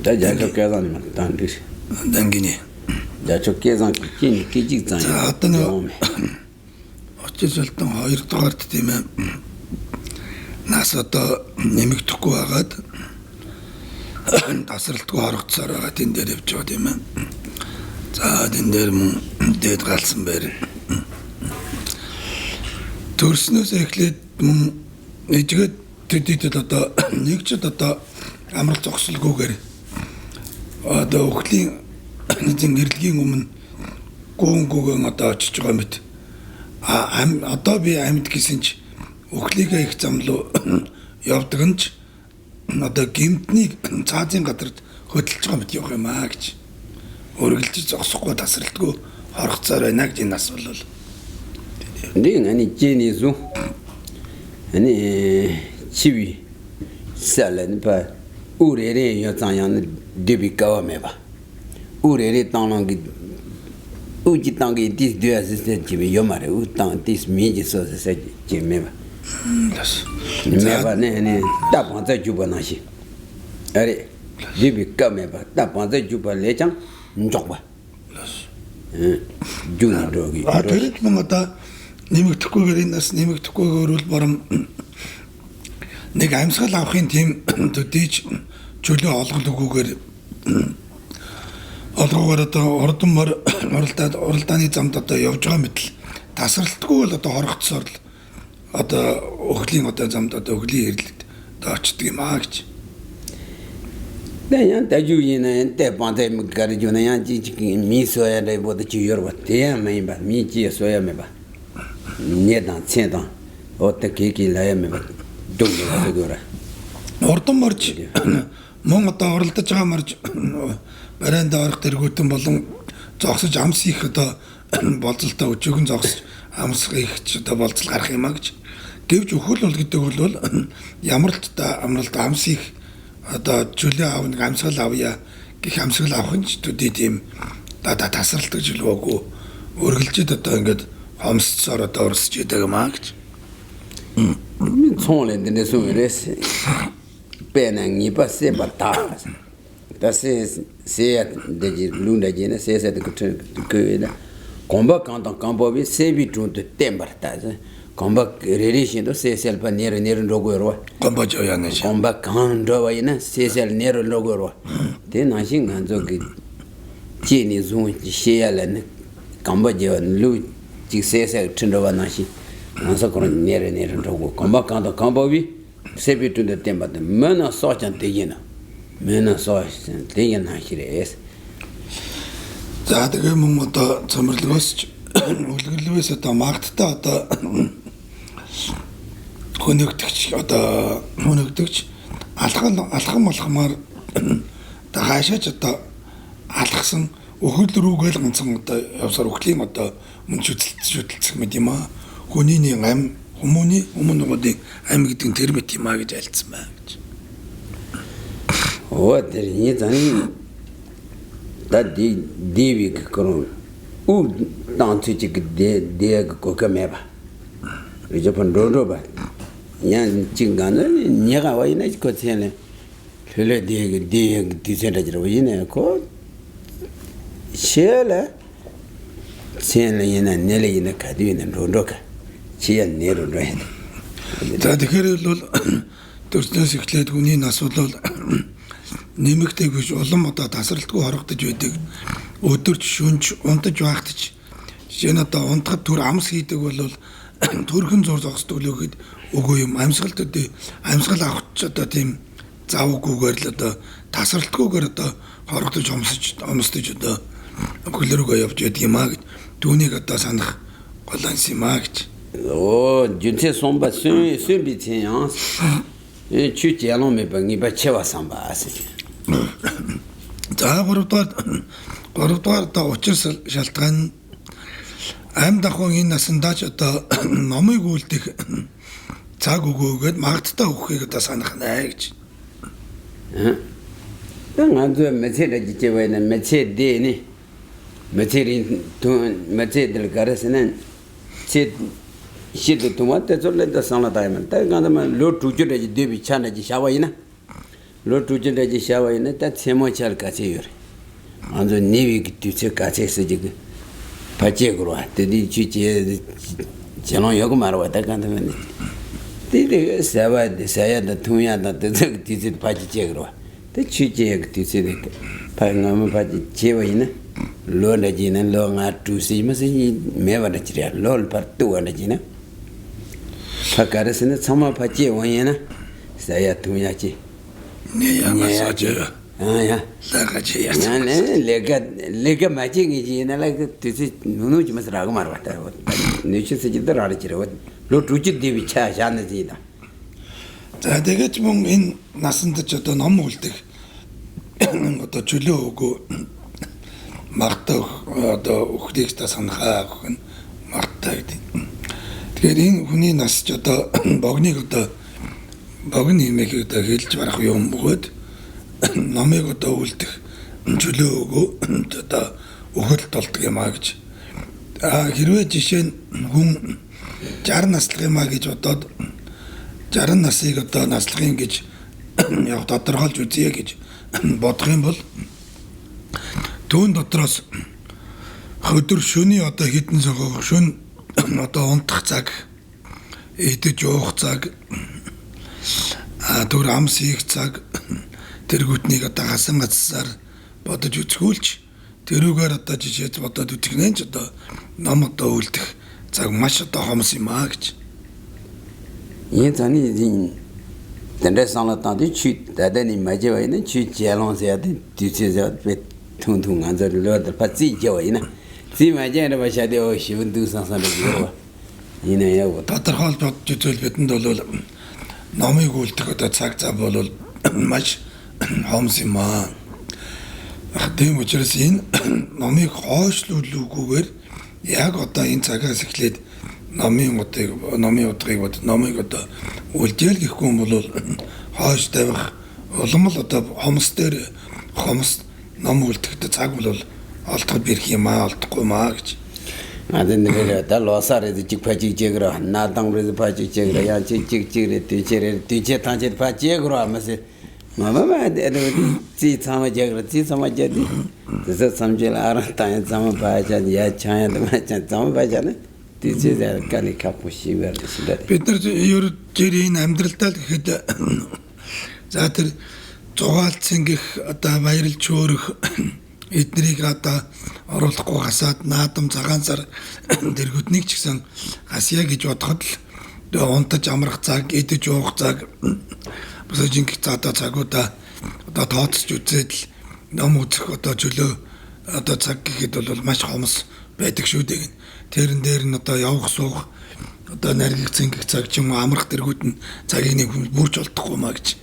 다 자주 계산만 단듯이 당기니. 자주 계산 기직 장. 자, 어떤 어찌됐든 2-р тийм ээ. Нас одоо нэмэгдэхгүй байгаад тасралтгүй хорогдсоор байгаа тэн дээр явж байгаа тийм ээ. За тэн дээр мөн дээд галсан байр. Төрснөөс эхлээд мөн эжгээд тэдэд одоо нэгчд одоо амрал зогсолгүйгээр одоо өхлийн гэрэлгийн өмнө гүүн одоо очиж байгаа мэт. Одоо би амьд гэсэн ч өхлийгээ их замлуу явдаг нь ч одоо гимтнийг цаазын гадарт хөдөлж байгаа мэт явах юм аа гэж. Өргөлж зогсохгүй тасралтгүй хорогцоор байна гэж энэ нас бол. Нэг ани жинизу ани чиви салэн ба 우레레 여자양 데비가와 메바 우레레 땅랑기 우지 땅기 디스 되어서 집에 요마레 우땅 디스 미지서 집메바 메바네 답한테 주바나시 아레 데비가 메바 답한테 주바 레장 njokba 주나도기 아들이 뭔가 нэмэгдэхгүйгээр энэ нас нэмэгдэхгүйгээр бол барам нэг амьсгал авахын тийм төдийж чөлөө олголгүйгээр олгоогоор одоо оролдааны замд одоо явж байгаа мэт л тасралтгүй бол одоо хорогдсоор л одоо өхлийн одоо замд одоо өхлийн хэрлэлд одоо очдөг юм аа гэж. Then Tajuina and Tepante Garjuna Misoya would cheer what they are made by me, Soya Meba. Nedan Sendan or the Kiki Layameba. Don't Ortomorch Mongata or the Chamarch Berenda Tergutum Bolong Zox Jamsik the Bottle Chugan Zox Amsrich the Bottle Archimag. Give you Hulul Yamert Amral Amsik. Одоо жүлээ авна гамсгал авъя гэх амсгал авах нь төдий тийм одоо тасралтдаг жилгөөгүй өргөлжид одоо ингээд хомсцоор одоо урсж идэг юм аа гэж. Цоолэнд нэсүрэс бэнэнги басэ бата. Тасе се дэжи лунда жена се се дэкэ комба канта камбоби 세비 tunde тембартаз. Comba relation sesel pa nero logo comba joyane comba kando wayna sesel nero logo te na shin ganzo ki chini zun sheyala comba joyan lu ji sesel tindo wa na shi nasa ko nero logo comba kando comba wi sebi to the temba de mena so chan te yena mena so te yena hires за тэгээ мөн одоо цомрлогоос үлгэлвээс одоо магттай одоо хөнөгдөгч одоо хөнөгдөгч алхам болгомоор та хаашаач одоо алхсан өхөл рүүгээл ганцхан одоо явсаар өхлийн одоо мөн шүтэлцэх мэт юм аа хүний ам хүмүүний ам гэдэг тэр мэт юм аа гэж альцсан байна гэж. Оо тэр не зани да дивик крон у танцчик дег кокамеба Japan Roba Yan Chingana, Niaga Waina Cotiane, Hule dig Disenajina Co. Shella Siena Nelly in a Cadin and Rondoka. She and Nero Red. That the Kerry Tursnasic Unina Sodol Nimik which Olomata Tasselt to Harok the Judig, Utur Shunch on the Juachtich, Jenata on Tatur Amsi to Wolol. Турхан зурсагс төлөөхөд үгүй юм амьсгал төдий амьсгал авахч одоо тийм завгүйгээр л одоо тасралтгүйгээр одоо хорогдож хомсдож одоо хөлрөөгөө явж байдаг юм аа гэж түүнийг одоо санах голанс юм аа гэж. Оо жүнтэй сомба сүбитэн чүт ялон мэ банги бачава самба асэж. За гуравдугаар одоо учир шалтгаан Ам дахун энэ насандаач одоо номыг үлдэх цаг өгөөгээд магадтай өгөхийг одоо санах нэ гэж. Ганцхан мэцэд жижигвэна мэцэд дэни мэцэрин тун мэцэдэл гарасна чид шид тумат зөвлөд санаа тайман та ганцхан ло түжүрэ дэби чанаа жи шавайна 로 두진다지 샤와이네 다 세모찰 같이 요래 안저 니위 뒤체 같이 쓰지 바지에 그러와 데디 주제 저는 여기 말아 왔다 간다면 데디 사와데 사야다 통야다 데디 뒤체 바지에 그러와 데 주제 뒤체 방금 바지 제와이네 로나지는 로가 두시 무슨 매와다 지야 롤 파투와나지네 파카르스는 참아 바지에 원이나 사야 통야지 네 양아 사제 아야 나가지야 나네 레가 마징이지 나라가 뜻이 누누지 마스라고 말았다 네치스지들 알지로 로 두지 디비 차샤는지다 자 내가 지금 인 나선도 저도 너무 올때 어떤 줄려오고 막다 어떤 우크릭스다 산하고 막다 тэгээд хүний нас ч одоо богныг одоо богны имийг одоо хэлж барах юм бөгөөд номыг одоо үлдэх чөлөө өгөө одоо өгөлт болдог юм а гэж. Хэрвээ жишээ нь хүн 60 наслах юм а гэж бодоод 60 насыг одоо наслахын гэж яг тодорхойлж үзье гэж бодох юм бол түүн дотроос өдөр шөнийн одоо хідэн цагааг шөнө одоо унтах цаг идэж уух цаг түр амс хийх цаг тэргүүтнийг одоо хасан гацсаар бодож үзгүүлж тэрүүгээр одоо жишээж бодоод үтгэнэ ч одоо ном одоо үлдэх цаг маш одоо хомс юм аа гэж. 이 전이 덴데상을 따디 취 다데니 마제와이는 취 제롱세야데 뒤체자 베 퉁퉁 안저르르들 파지 제와이나 지 마제나 바샤데 오 시운두 상상을 비워 이네야 тодорхойлж бодож үзвэл бидэнд бол номыг үлдэх одоо цаг зав бол маш хомс юм аа. Тийм учраас энэ номыг хойшлуулгүйгээр яг одоо энэ цагаас эхлээд номыг одоо үлдээл гэхгүй юм бол хойш тавих улам л одоо хомс дээр хомс ном үлдэхэд цаг бол олдоход бэрх юм аа олдохгүй маа гэж. 아든들이 다 로사르드 직파지 제그라 나당르드 파지 제그라 야 직직직레 뒤제 단제 파지 제그라 하면서 마마마 지 참아 제그라 지 참아 제디 그래서 삼질 알았다 참아 봐야 야 차야도 맞아 참아 봐야네 뒤제 간이 카푸시 버스다 бид нар ерөөдөө амьдралдаа гэхэд за тэр зугаалцсан гих одоо баярлж хөөрөх эднийг одоо оруулахгүй хасаад наадам цагаан сар дэргүүднийг ч гэсэн хасъя гэж бодоход л унтаж амрах цаг, идэж уух цаг, бос жинхэнэ цаатаа цагуудаа одоо тооцож үзээд л ном үзэх одоо чөлөө одоо цаг гэхэд бол маш хомс байдаг шүү дээ. Тэрэн дээр нь одоо явах суух одоо наргих цэнгэх цаг ч юм уу амрах дэргүүд нь цагийг нэг бүрч олдохгүй маа гэж.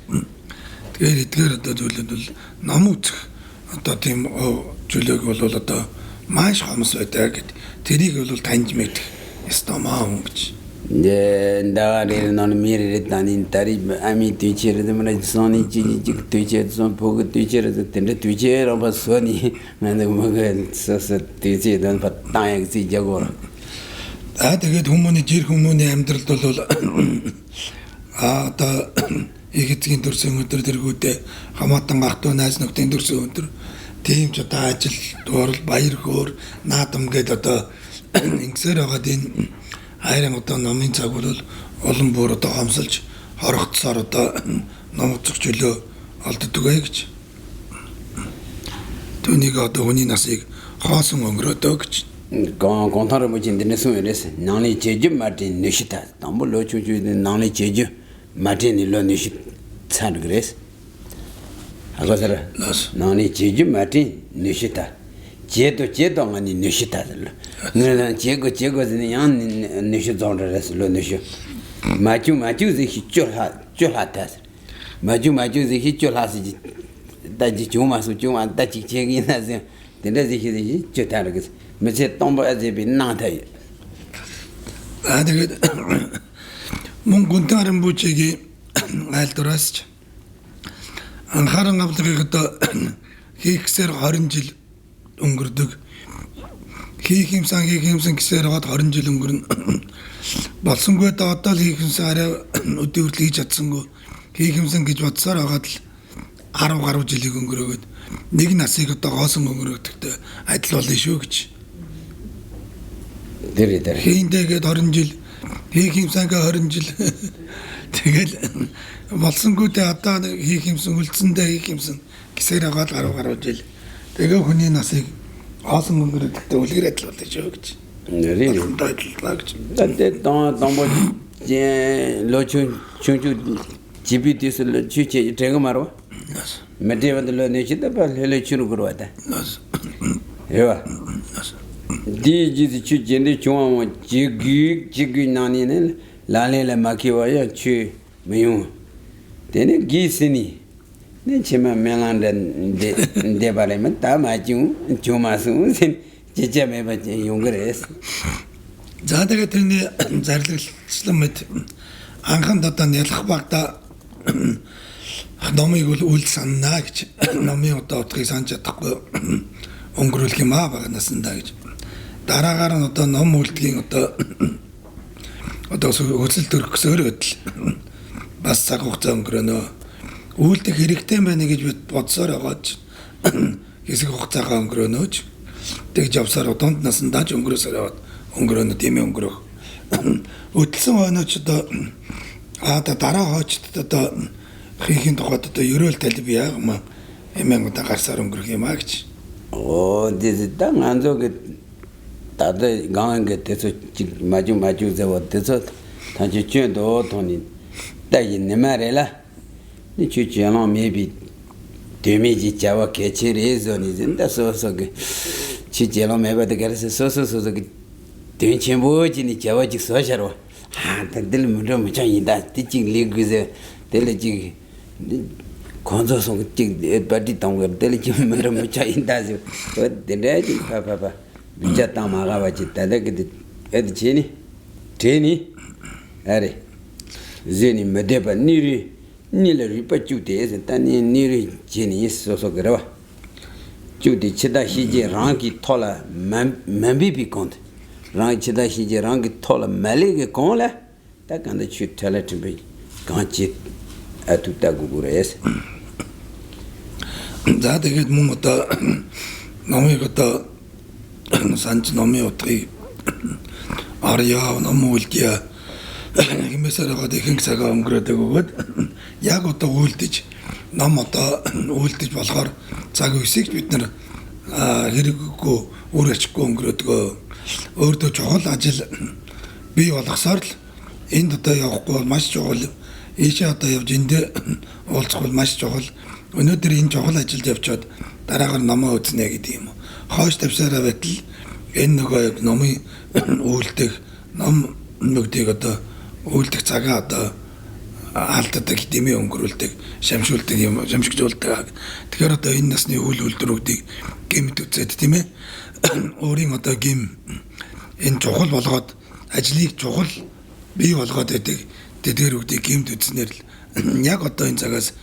Тэгэхээр эдгээр одоо зүйлүүд бол ном үзэх одоо тийм чөлөөг бол одоо маш хомс байдаг гэд тэрийг бол таньж мэдэх ёстой маа гэж. 네, 나가리 너는 미래를 다닌 다리 아미 뒤치를 되면 손이 지직 뒤치에 손 보고 뒤치를 된데 뒤치로 봐 손이 나는 뭐가 서서 뒤치는 바탕에 지저고. Тэгээд хүмүүний жир хүмүүний амьдралд бол одоо эгэдгийн төрсөн өдөр тэргүүтээ хамаатан гахтуу найз нөхдийн төрсөн өдөр тийм ч одоо ажил дуурал баяр хөөр наадам гээд одоо ингэсээр байгаад энэ хайрын одоо номын цаг бол олон бүр одоо хомсолж хорогдсоор одоо ном үзэх чөлөө олддог бай гэж. Түүнийг одоо хүний насыг хоосон өнгөрөөдөө гэж. контар 뭐진데네 소에레스 나니 제주 마틴 네시타 담불로 추주는 나니 제주 마틴 일로 네시 찬 그레스 아가서라 나니 제주 마틴 네시타 제도 아니 네시타들 너는 제거는 양 네시 존르레스 로 네시 마주 지히 쫄하다스 마주 지히 쫄하시 다지 주마수 다지 제기나세 근데 지히 쫄하르스 매체 동바제비 나타이 тэгээд мөн гүнтарын бүчиги айлдураас анхааран авлагыг одоо хийхсээр 20 жил өнгөрдөг хийх юмсан гэсээр гоод 20 жил өнгөрнө болсонгүй одоо л хийх юмсан арай өдөртөл хийж чадсангүй хийх юмсан гэж бодсоор хагаад л 10 гаруй жилиг өнгөрөөгд нэг насыг одоо гоосон өнгөрөөдөгтэй адил болно шүү гэж. Дэр. Хийндэгээд 20 жил, хийх юмсангаа 20 жил. Тэгэл болсонгуудаа одоо хийх юмсан үлдсэндээ хийх юмсан гисээр агаад 10 гаруй жил. Тэгээ хүний насыг гоосон өнгөрөөдөгтэй үлгэр адил болно шүү гэж. Нэрээ. Тайлбарлаа гэж. Тэд домбо лочун чунчу 집이디서 취체 제가 말어. 메디반들로 내치다 발헬레 추루 그러다. 예와. 디지 취제인데 좋아하면 지기 나니는 라레라 마키와야 취 메용. 되네 기스니. 내 치마 멜란데 데바레면 다 마중 조마스 진짜 매바지 용거래스. 자다가 되네 зарлалчлан мэд анханд одоо нялх багта номыг үл санаа гэж номын одоо утгыг санаж чадахгүй өнгөрүүлэх юм аа багнасандаа гэж дараагаар нь одоо ном үлдгийн одоо хөсөл төрөхсөөр өдөл бас цаг хугацаа өнгөрөнө үлдэх хэрэгтэй байна гэж бид бодсоор байгааж хэсэг хугацаагаа өнгөрөнөөч тэгж явсаар дунд насандаа ч өнгөрөөсөр яваад өнгөрөнө тийм өнгөрөх өдөлсөн хойноч одоо дараа хойчд одоо хийхин тухайд одоо ерөөл талб яагма эмэн удаа гарсаар өнгөрөх юм аа гэж. 디지당 안저게 다들 강한게 돼서 마주 저거 돼서 단지 쥐도 돈이 따이 내 말이라 니 쥐지는 maybe 데미지 자와 개체레전이 된다 소소게 쥐지는 매버도 그래서 소소소소 된체보지니 자와직 소샤로 다들 문제 무장이다 티칭 리그제 텔레지 건조성 틱 바디 당거 텔레지 문제 무장이다죠 어데레지 파파파 비자타 마가바지 달레게 에드치니 테니 아레 제니 메데바 니리 니르리 빠주데스 타니 니리 제니 소소 그래와 주디 치다 시제 랑기 톨라 맘비비 콘트 랑 치다 시제 랑기 톨라 말리게 콘라 딱간데 치 텔레티비 간치 아투타 구구레스 За тэгээд мөн одоо номыг одоо санч номын утгыг арьяа ном үлдээ хэмээсээр байгаа ихэнх цагаа өнгөрөөдөг өгөөд яг одоо үлдэж ном одоо үлдэж болохоор цаг үсийг бид нар хэрэггүй үр ачгүй өнгөрөөдгөө өөртөө чухал ажил бий болгосоор л энд одоо явахгүй маш чухал ийшээ одоо явж эндээ уулзах бол маш чухал өнөөдөр энэ чухал ажилд явчаад дараагаар номоо үзнэ гэдэг юм. Хойш тавьсараа байтал энэ нөгөө номын үйлдэх ном нүгдийг одоо үйлдэх цагаа одоо алддаг дэмий өнгөрүүлдэг шамшуулдаг юм шамшигжуулдаг. Тэгэхээр одоо энэ насны үйл үйлдвэрүүдийг гэмт үзээд тийм ээ өөрийн одоо гим энэ чухал болгоод ажлыг чухал бий болгоод байдаг тэдгэрүүдийг гэмт үзнээр л яг одоо энэ цагаас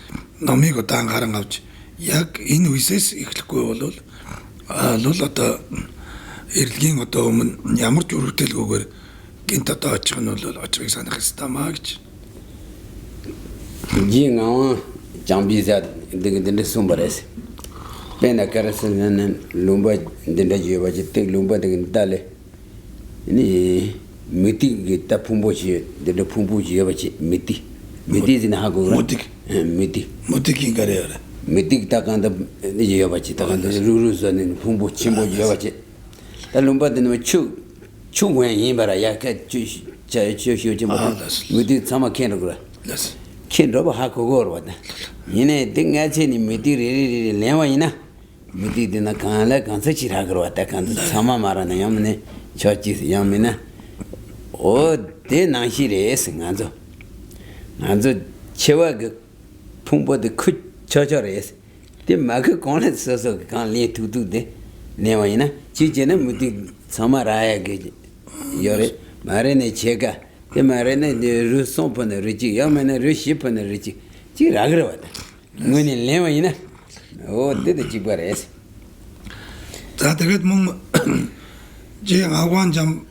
номыг одоо анхааран авч яг энэ үесээс эхлэхгүй бол одоо эрэлгийн одоо өмнө ямар ч өргөдөлгүйгээр гинт одоо очих нь бол очихыг санах хэрэгтэй маа гэж. Жингаа jambiza дэгдэн сумбарас. Бэна карасан лумба дэнда живажитэг лумба дэгэн дале. Ни метиг гита пумбочи дэнда пумбочи явачи мети. метизин 하고 метиг 가래요. метиг таканда явачи таканда 루루서는 пумбо 침보 явачи. 달lum바드는 추wen 임바라 야케 저 метиг сама кен 그래. 킨 로바 하고 거거든. 얘네 등가체니 메디리 레와이나 메디드나 칸라 간사치라 그러다 칸 사마 말하나 야면에 저치 야면에 오 대나시레 생간저 안저 체와 그 풍보드 크 저저레스 대 마그 권에 써서 간리 두두데 레와이나 지제는 메디 사마라야 게 요래 말에네 제가 그 말에는 루송번의 리지 야면에 루시번의 리지 지라 그러다. 뭐니 레와이나 오 데데 지바레스. 자 тэгээд мөн 제 아관점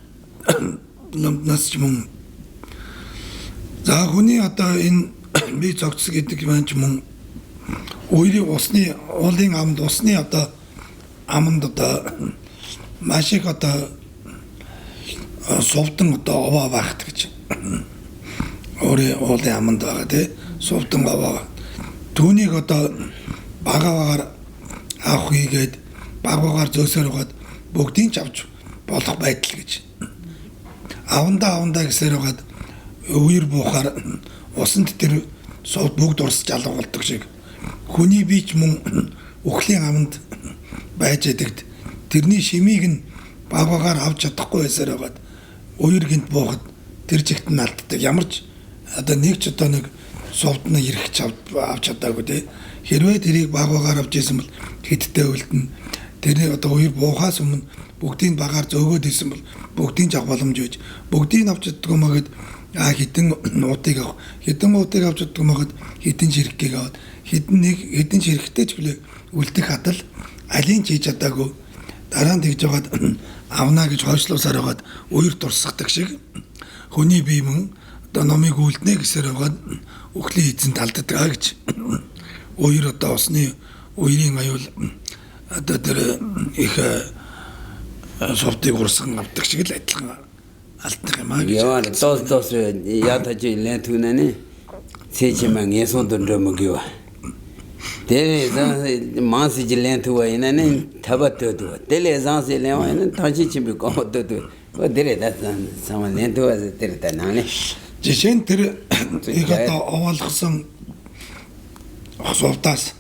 넘났지만 자 흔히 어떤 인 미적스 гэдэг маань ч мөн Уурийн усны уулын амд усны одоо аманд одоо маш их одоо сувдан одоо овоо багт гэж. Уулын аманд байгаа тий сувдан овоо. Түүнийг одоо багаагаар авах хийгээд багаагаар зөөсөр угаад бүгдийг ч авч болох байдал гэж. Авандаа гэсээр угаад үер буухаар усанд тэр сууд бүгд урсж алга болдог шиг. Хүний бие ч мөн үхлийн аманд байж идэгт тэрний шимийг нь багаагаар авч чадахгүй байсаар байгаад үер гинт буухад тэр чигт нь алддаг. Ямар ч одоо нэг ч одоо нэг сувд нь ирэхч авч чадаагүй тий. Хэрвээ тэрийг багаагаар авч исэн бол хидтэй үлдэнэ. Тэр одоо үер буухаас өмнө бүгдийг багаар зөөгөөд исэн бол бүгдийг авах боломж үйж бүгдийг авч чаддгүй магээд хитэн уутыг авах хитэн уутыг авч чаддгүй магээд хитэн ширхгийг аваад хитэн ширхтэй ч хүлээ үлдэх хадал алийг хийж чадаагүй дараа нь тэгж жагаад авна гэж хойшлуусаар байгаад үер дурсгадаг шиг хүний бие мөн одоо номыг үлднэ гэсээр байгаад үхлийн эзэн талддаг гэж. Үер одоо усны үерийн аюул одоо тэр их сувдыг урсган авдаг шиг л адилхан алддаг юм аа гэж. Яа тос ятаж илэн түнэний цэжимэн ясондөрмөгөө. Дээр манси жилэн түвэйнэний табатөдөө. Дээр занси лэвэн тажичимби комотөдөө. Дээр дасан саман лэнтүвэ дээр танаа. Жишээ нь тэр их одоо овоолгосон сувдаас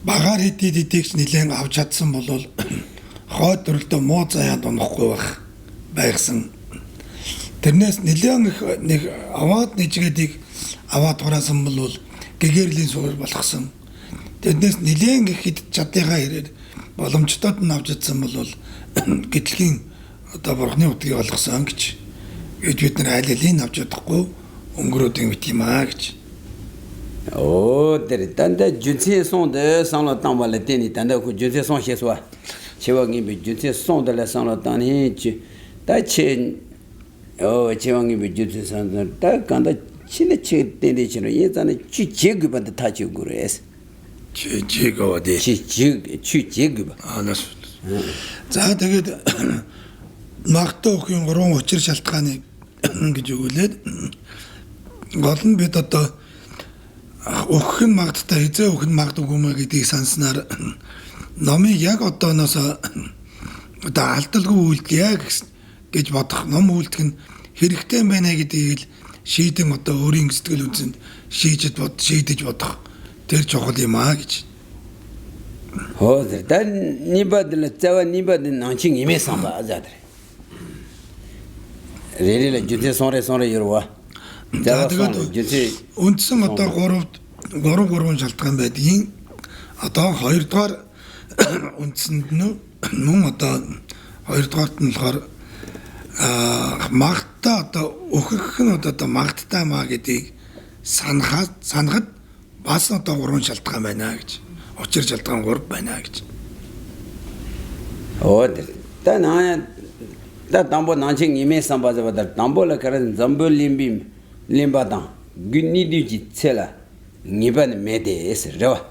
багаар хэдийдээс нэлээд авч чадсан бол хойд төрөлдөө муу заяад унохгүй байгсан. Тэрнээс нэлээд нэг аваад нэжгээдийг аваад хураасан бол гэгэрлийн суурь болгосон. Тэрнээс нэлээд их хэд чаддыгаа ирээд боломжтойд нь авч чадсан бол гэтлэгийн одоо бурхны утгийг олгосон гэж бид нар айлын авч чадахгүй өнгөрөөд юм юм аа гэж. Тэр тандаа жүнсээ сонде санаа тамбал тэний тандаа хүү жүнсээ сон шэсва. Чеванги би жүнсээ сонде санаа таны чи тачи чеванги би жүнсээ санаа та канда чинэ чи тэний чи 예전에 취직 반대 타지 그래서 취직가 어디 취직 나스 за тэгээд магтаа өхийн 3 учир шалтгааныг гэж өгүүлээд гол нь бид одоо өгөх нь магттай эзээ өгөх нь магдаггүй маа гэдгийг санснаар номыг яг одооноос одоо алдалгүй үйлдэлье гэж бодох ном үйлдэх нь хэрэгтэй байна гэдгийг шийдэн одоо өөрийн сэтгэл үзэнд шийдэж бодох тэр чухал юм аа гэж. дан нибадл цава нибад нанчин имэсэн ба заадэр. Рэлэ жүзээ сонрэ юрва. Тэгээд үндсэн одоо 3 шалтгаан байдгийн одоо 2 дугаар үндсэнд нь мөн одоо 2 дугаарт нь болохоор магтаа одоо өөхөх нь одоо магттай маа гэдгийг санахад бас одоо 3 шалтгаан байна гэж. Учир шалтгаан 3 байна гэж. Да тамбо нанчин имэсэн базавада тамбола каран замбол лимбадан гүнидүжи цэла нибан медэс рава.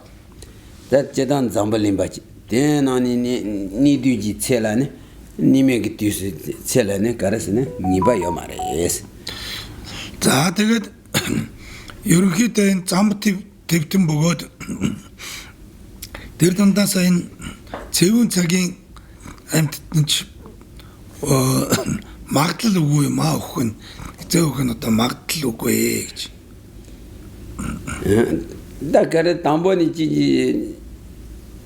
Да 제단 замбол лимба지. 대나니 니두지 цэла네 нимэг 뒤스 цэла네 карас네 ниба ямарээс. За тэгээд ерөнхийдөө энэ зам твтэн бөгөөд тэр дундаас энэ цэвүүн цагийн амьтдч магдлал үгүй юм аа өгөх нь зөөх нь одоо магдлал үгүй гэж. Да карэ тамбони жи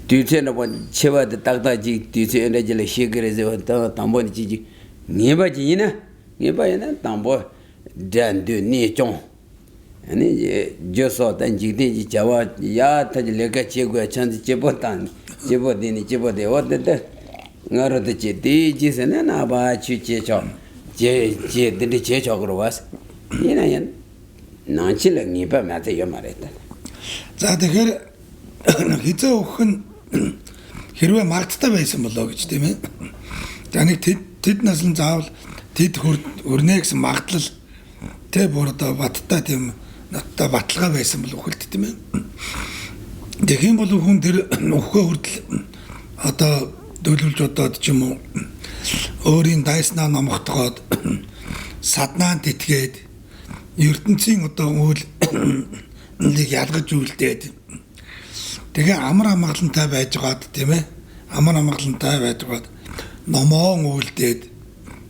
뒤에는 뭐 채와도 딱딱지 뒤에 에너지를 시그래서 담보니 지지 네바지나 네바야나 담보 단도 니종 아니 저서 단지대지 자와 야 타질레가 제고야 찬지 제보단 제보디니 제보데 어때 나로도 제디지세나 나바 취제죠 제제들이 제적으로 왔어 이나연 난치를 니바 맞아요 말했다. 자 тэгэхээр хизээ өгөх нь хэрвээ марттай байсан болоо гэж тийм ээ. За нэг тэд наслан заавал тэд хөрнэ гэсэн магдлал тэ бүр одоо баттай тийм надтай баталгаа байсан бол үхэлт тийм ээ. Тэгэх юм бол хүн тэр өхөө хүртэл одоо дөлөвлж одоод ч юм уу өөрийн дайснаа номогтгоод саднаанд итгээд ертөнцийн одоо үйлийг ялгаж үлдээд тэгээ амар амгалантай байжгаад тийм ээ амар амгалантай байжгаад номоо үлдээд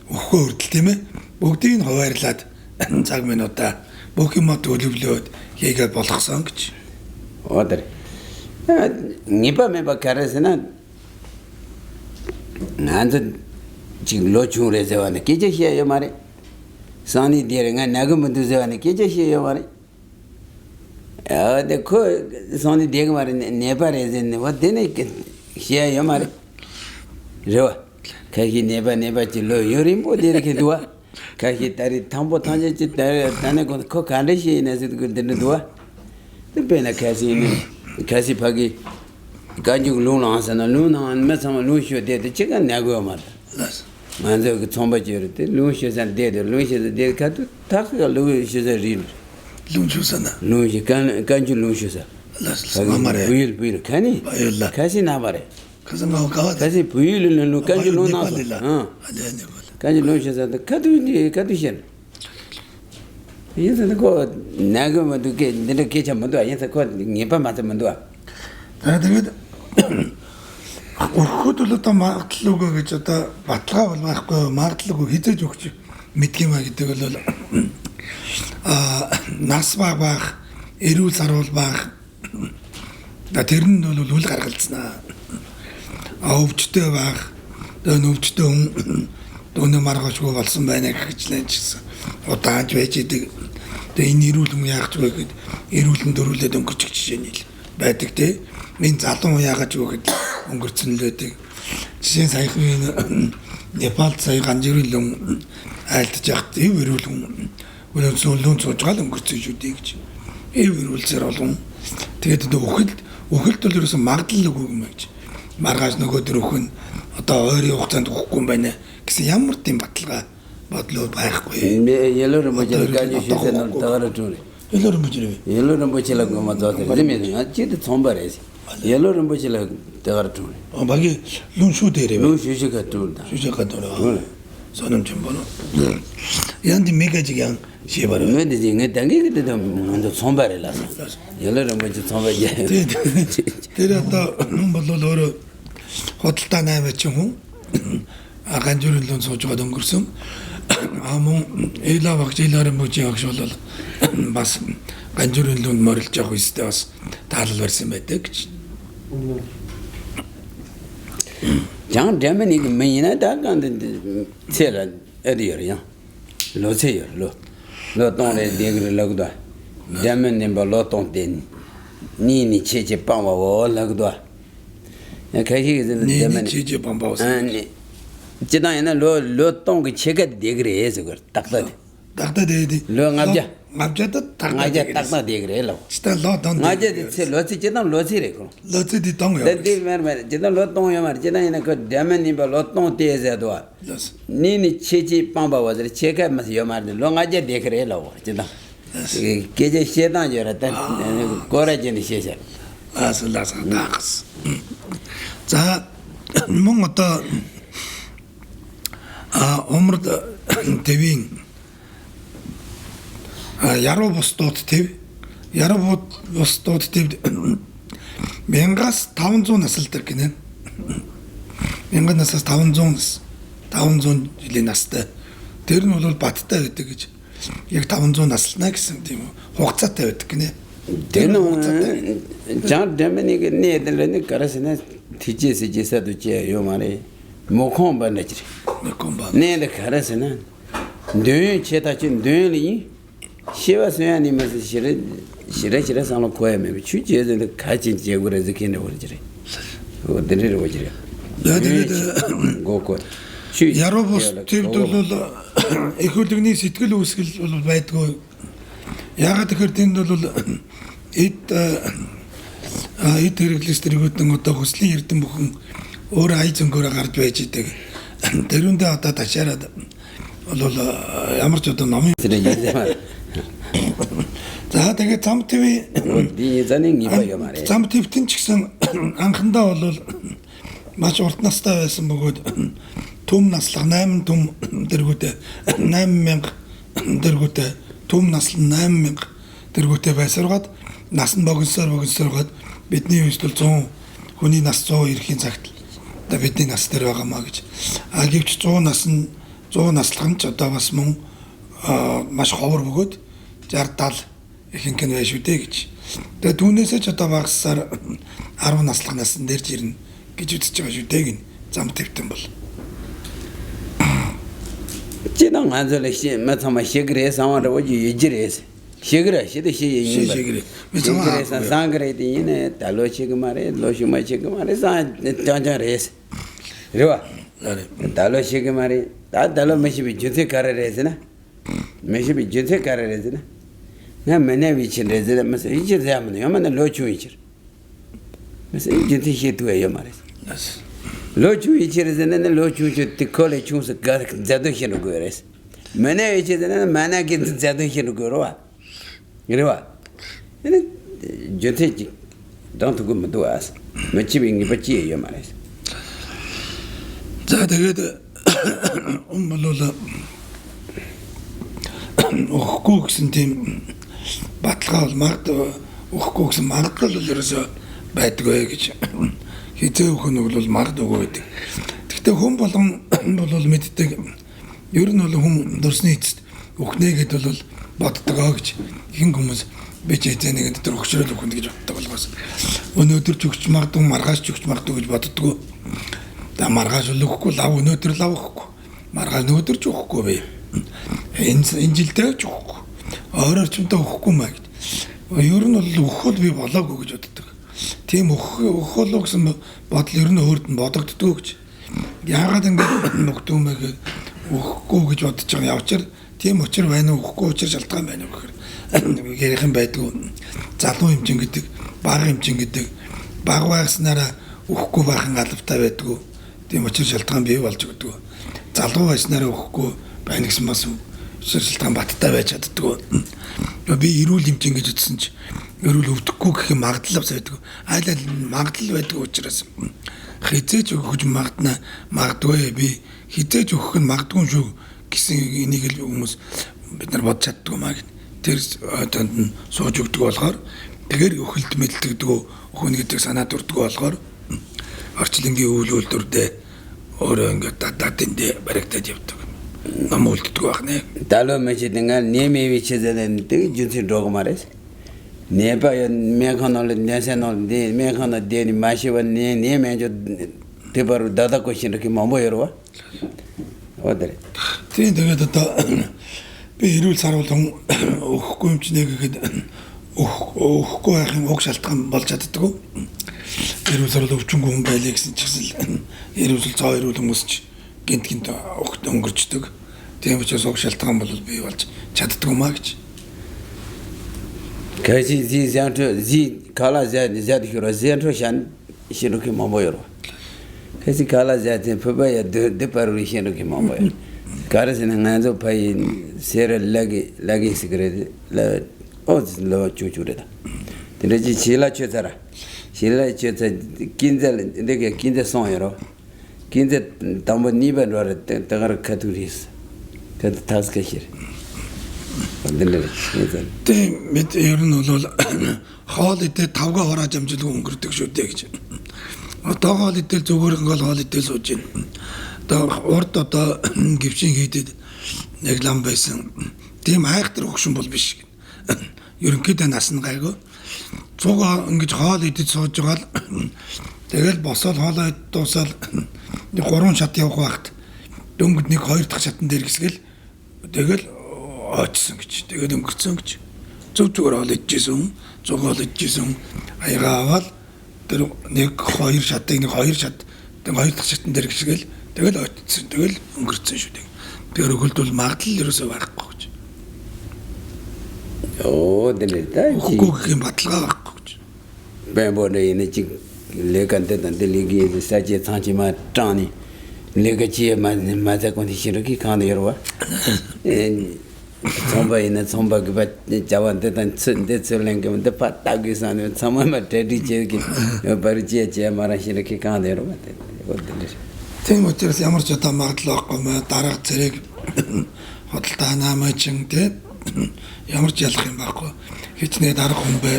өхөө хүртэл тийм ээ бүгдийг нь хуваарлаад цаг минутаа бүх юм төлөвлөөд хийгээд болгосон гэж. Одэр. Нипа мэба карасна. 난저 지금 로충에서 와네 계제시에요 말이. 산이 되는가 나금도 와네 계제시에요 말이. 근데 그 산이 되게 말이 네발에서 뭐 되네 시에요 말이. 저 가기 네바 질로 요림 뭐 이렇게 도와. 가기 딸이 탐보 탄제지 딸에 그 간레시에서 그 되는 도와. 배나 가시 파기 가지고 루나하잖아 루나한 몇삼 루시오 데데 제가 내고 말. 먼저 그 총바지를 때 루시오산 데데 루시오 데데 가도 타가 루시오자 릴. 루시오잖아. 루시 간주 루시오사. 마마래. 부일 가니? 가시 나바래. 가서 뭐 가와. 가시 부일을 누 간주 루나서. 어. 아니. 간주 루시오사 가두신. 이제는 그 내가 뭐게 내가 개참도 아니서 그 네바 맞으면도 тэгээд өрхөд л одоо магадлалгүй гэж одоо баталгаа бол байхгүй магадлалгүй хизээж өгч мэдгийм а гэдэг бол нас баг эрүүл сарвал баг тэр нь бол үл гаргалцсан өвчтөй баг өвчтөй дөөний маргашгүй болсон байна гэж лэнжсэн удаанч байж идэг тэгээ энэ эрүүл хүн яах ч вэ гэд эрүүлэн дөрүүлээд өнгөрчих жишээ нь байдаг те min залуу яагаад ч үгэд өнгөрцөн лээдэг. Жишээ саяхан Непалд сая ганжирын айлтж явахт ив ирүүлэн өлөн сууж гал өнгөрцөн шүү дээ гэж. Ив ирүүлсээр болгон тэгээд өхөлд бол ерөөсөн магадлалгүй юм гэж. Маргааш нөгөө дөр өхөн одоо ойрын хугацаанд өгөхгүй юм байна гэсэн ямар тийм баталгаа бодлоо байхгүй. Ялуур мөжөр гаji шийсэн тагаар түүрэ. Ялуур мөжлэг гомозоо тэрмээ ачид цомбарээс. Ялуур мөжлэг тагаар түүрэ. 바기 lun슈 데레. 루슈시가 둘다. 슈시가 돌아. 선음 좀 보노. 양디 메가지양 시바로. 왜지 내 당기 그때도 먼저 손발이라서. 열어는 먼저 손발이. 데려다 넘볼로로 호텔다 나메치 후. 아간주를 소주가 동그rsum. 아무 에라 박제라는 뭐지 약속을 бас 간주를 머리를 짜고 있어서 다들 벌써 맺дэг. 장 데메니 메이나 다간데 체라 에리어야 로세요 로 돈에 데그를 라고다 데메니 발로톤데 니니 체체 빵와워 라고다 야 가히게는 데메니 체체 빵바오 아니 지나이나 로 똥게 체가 데그래서 그 딱다 데디 로 납자도 딱다 데그래로 진짜 로돈 나제 체 로치 지나 로치래 그 로치디 똥요 데디 메르 지나 로똥요 말 지나이나 그 데메니 발로똥 데제도 니니 체지 빵바와들 체가 마스 요마르 롱아제 데그래로 지나 계제 시에다 저랬다 고라지니 시에서 아슬라사 나스 자 뭔가 омрд тэвийн яруу бусдууд тэв яруу бусдууд тэв 1000-аас 500 насл төр гинэ 1000 насаас 500 жилийн настай тэр нь бол баттай байдаг гэж яг 500 наслна гэсэн тийм хугацаатай байдаг гинэ тэр нь жан дэмэнийг нээдэлэний гарасна тийжээсэжээсэд үчээ юу мари 모콘 반내지. 내가 가라서는 뇌 제다진 뇌리 시와서야니 맞으 시레 상로 고에메 취지에서 가진 제고래서 걔네 버리지래. 어디를 버리지래. 고고. 야로보스 팀들 экологийн сэтгэл үүсгэл бол байдгүй. Ягаад гэхээр тэнд бол эд хэрэглээс тэргүүдэн одоо хөслийн эрдэм бүхэн өөр ай зөнгөөр гарч байж идэг. Тэрүүндээ одоо ташаараад бол ямар ч одоо номын за За тэгээд зам твий ди заник ипая маре. зам твтэн ч гэсэн анхандаа бол маш урт настай байсан бөгөөд төм наслах 8 төм дэргүүтэй 8000 дэргүүтэй төм наслах 8000 дэргүүтэй байсаргаад нас нь богиносоор бидний үйлдэл 100 хүний нас 100 ирэхийн цагт одоо бидний нас дээр байгаамаа гэж. А гэвч 100 наслах нь ч одоо бас мөн маш ховор бөгөөд 60 70 ихэнх нь байж үдэ гэж. Тэгээд түүнээсээ ч одоо багасаар 10 наслах насн дээр жирнэ гэж үзэж байгаа шүү дээ гин зам твтэн бол. 지난 안절시 마타마 시그레 상와로 오지 이지레스 시그레 시데 시인 시그레. 시그레 상그레디네 달로시그 말에 로시마시그 말에 산 장장레스 이리와 달로시그 말이 다 달로 메시비 주세 가레레스나 메시비 주세 가레레스나 나 메네 위치레스 마세 이지레 하면 요만은 로추이치 마세 이지티 시도예요 말이야 로추 이치르는 로추 티콜에 충스 가 자도히는 거래스 만에 이치르는 만나게 자도히는 거로와 이래와 얘는 저태지 don't go 도와스 매치빙이 받지예요 말이야 자 тэгээд бол өгөхгүй гэсэн тийм баталгаа бол магадгүй өгөхгүй гэсэн магадлал бол ерөөсөө байдгүй гэж хизээ өгөх нь бол магадгүй байдаг. Гэхдээ хүн болгон бол мэддэг. Ер нь бол хүн дурсны эцэст өгнэ гэдэл бол боддгоо гэж ихэнх хүмүүс би ч эцэг дээр өгчрөл өгнө гэж боддог болгоос. Өнөөдөр ч өгч магадгүй маргааш ч өгч магадгүй гэж боддгоо. Та маргааш өгөхгүй лав өнөөдөр лав өгөхгүй. Маргааш өнөөдөр ч өгөхгүй бай. Энэ жилдээ ч өгөхгүй. Өөрөөр чимтэй өгөхгүй маа гэж. Ер нь бол өгөхөд би болоогүй гэж боддог. Тийм өгөх болов гэсэн бодол ер нь өөрт нь бодогддгоо гэж. Яагаад ингэж нөхдөв мэ гэж өгөхгүй гэж бодож байгаа явчаар тийм учир байна уу өгөхгүй учир шалтгаан байна уу гэхээр ярих юм байдгүй. Залуу хэмжин гэдэг, бага хэмжин гэдэг бага байгаснараа өгөхгүй байхын албатай байдгүй. Тийм учир шалтгаан бий болж өгдөг. Залуу байснараа өгөхгүй байна гэсэн бас учир шалтгаан баттай байж чаддгүй. Би эрүүл хэмжин гэж утсан чи ерөөл өвдөхгүй гэх юм магадлал байдаг. Айл магадлал байдаг учраас хизээж өгөх магадна магадгүй би хизээж өгөх нь магадгүй шүү гэсэн энийг л хүмүүс бид нар бодож чаддгүй маа гэх. Тэр одонд нь сууж өгдөг болохоор тэгэхээр өхөлд мэддэг өхөн гэдэг санаад өрдөг болохоор орчлонгийн үйл үйлдвэрдээ өөрөө ингээд датандээ баригдаад явдаг. Ном үлддэг байх нэ. 달로 메시든가 네메 위치에는 준시 로고 말이야. 네바요 메카놀 네세놀 네 메카노 데니 마시원 네 메조 대바로 다다고 신렇게 뭐여와 어들 тэгээд одоо би эрүүл саруулан өгөхгүй юм чинь нэгэхэд өгөхгүй байхын уг шалтгаан болж чаддгүй. Эрүүл саруул өвчнгүй хүн байлаа гэсэн чигсэл эрүүл цоо эрүүл хүмүүс ч гинт өгт өнгөрчдөг. Тийм учраас уг шалтгаан бол бий болж чаддгүй маа гэж. Kasi zi kala ziyad hiro ziyantro shan shinuki mamboyoro. Kasi kala ziyad pabaya de paru shinuki mamboyoro. Kara sina nganzo pai sera lagi sigrede la oz lo chuchureda. Tinaji chila chutara. Chila chuta kinza son yoro. Kinza tambo niban wara tagar katuris. Kat taska shir. Тийм мэд ер нь бол хоол идээ 5 хороо жамжилгүй өнгөрдөг шүү дээ гэж. Одоо хоол идэл зүгээр ингээл хоол идэл сууж байна. Одоо урд одоо гівшин хийдэд яг лам байсан. Тийм хайхтар хөгшин бол биш. Ерөнхийдөө нас нь гайгүй. 100 ингэж хоол идэж сууж байгаа л тэгэл босоод хоолоо дуусаад 3 шат явах багт дөнгөд нэг 2 дахь шатан дээр гисгэл тэгэл очсон гэж. Тэгээд өнгөрцөн гэж. Зүгээр хоол идчихсэн, 100 хоол идчихсэн. Аяга аваад тэр нэг 2 шатыг нэг 2 шат тэг 2 дахь шатан дээр гисгэл тэгэл очсон. Тэгэл өнгөрцөн шүү дээ. Тэр өгөлд бол магадлал ерөөсөө байхгүй гэж. Оо дэлээ. Хөөг юм баталгаа байхгүй гэж. Бэмбоны энэ чи леканте дэлиги сажи цаачима таани лекачи маза конди широки каны ярва. somba somba giba jawan de dan de tsulen gem de patagi san sama ma dedi je ki barje je mara shire ki ka de ro mate тийм учраас ямар ч одоо магадлал байхгүй маа дараа зэрэг хөдөлთა наамаачин те ямар ч ялах юм байхгүй хичнээн дарга хүн бай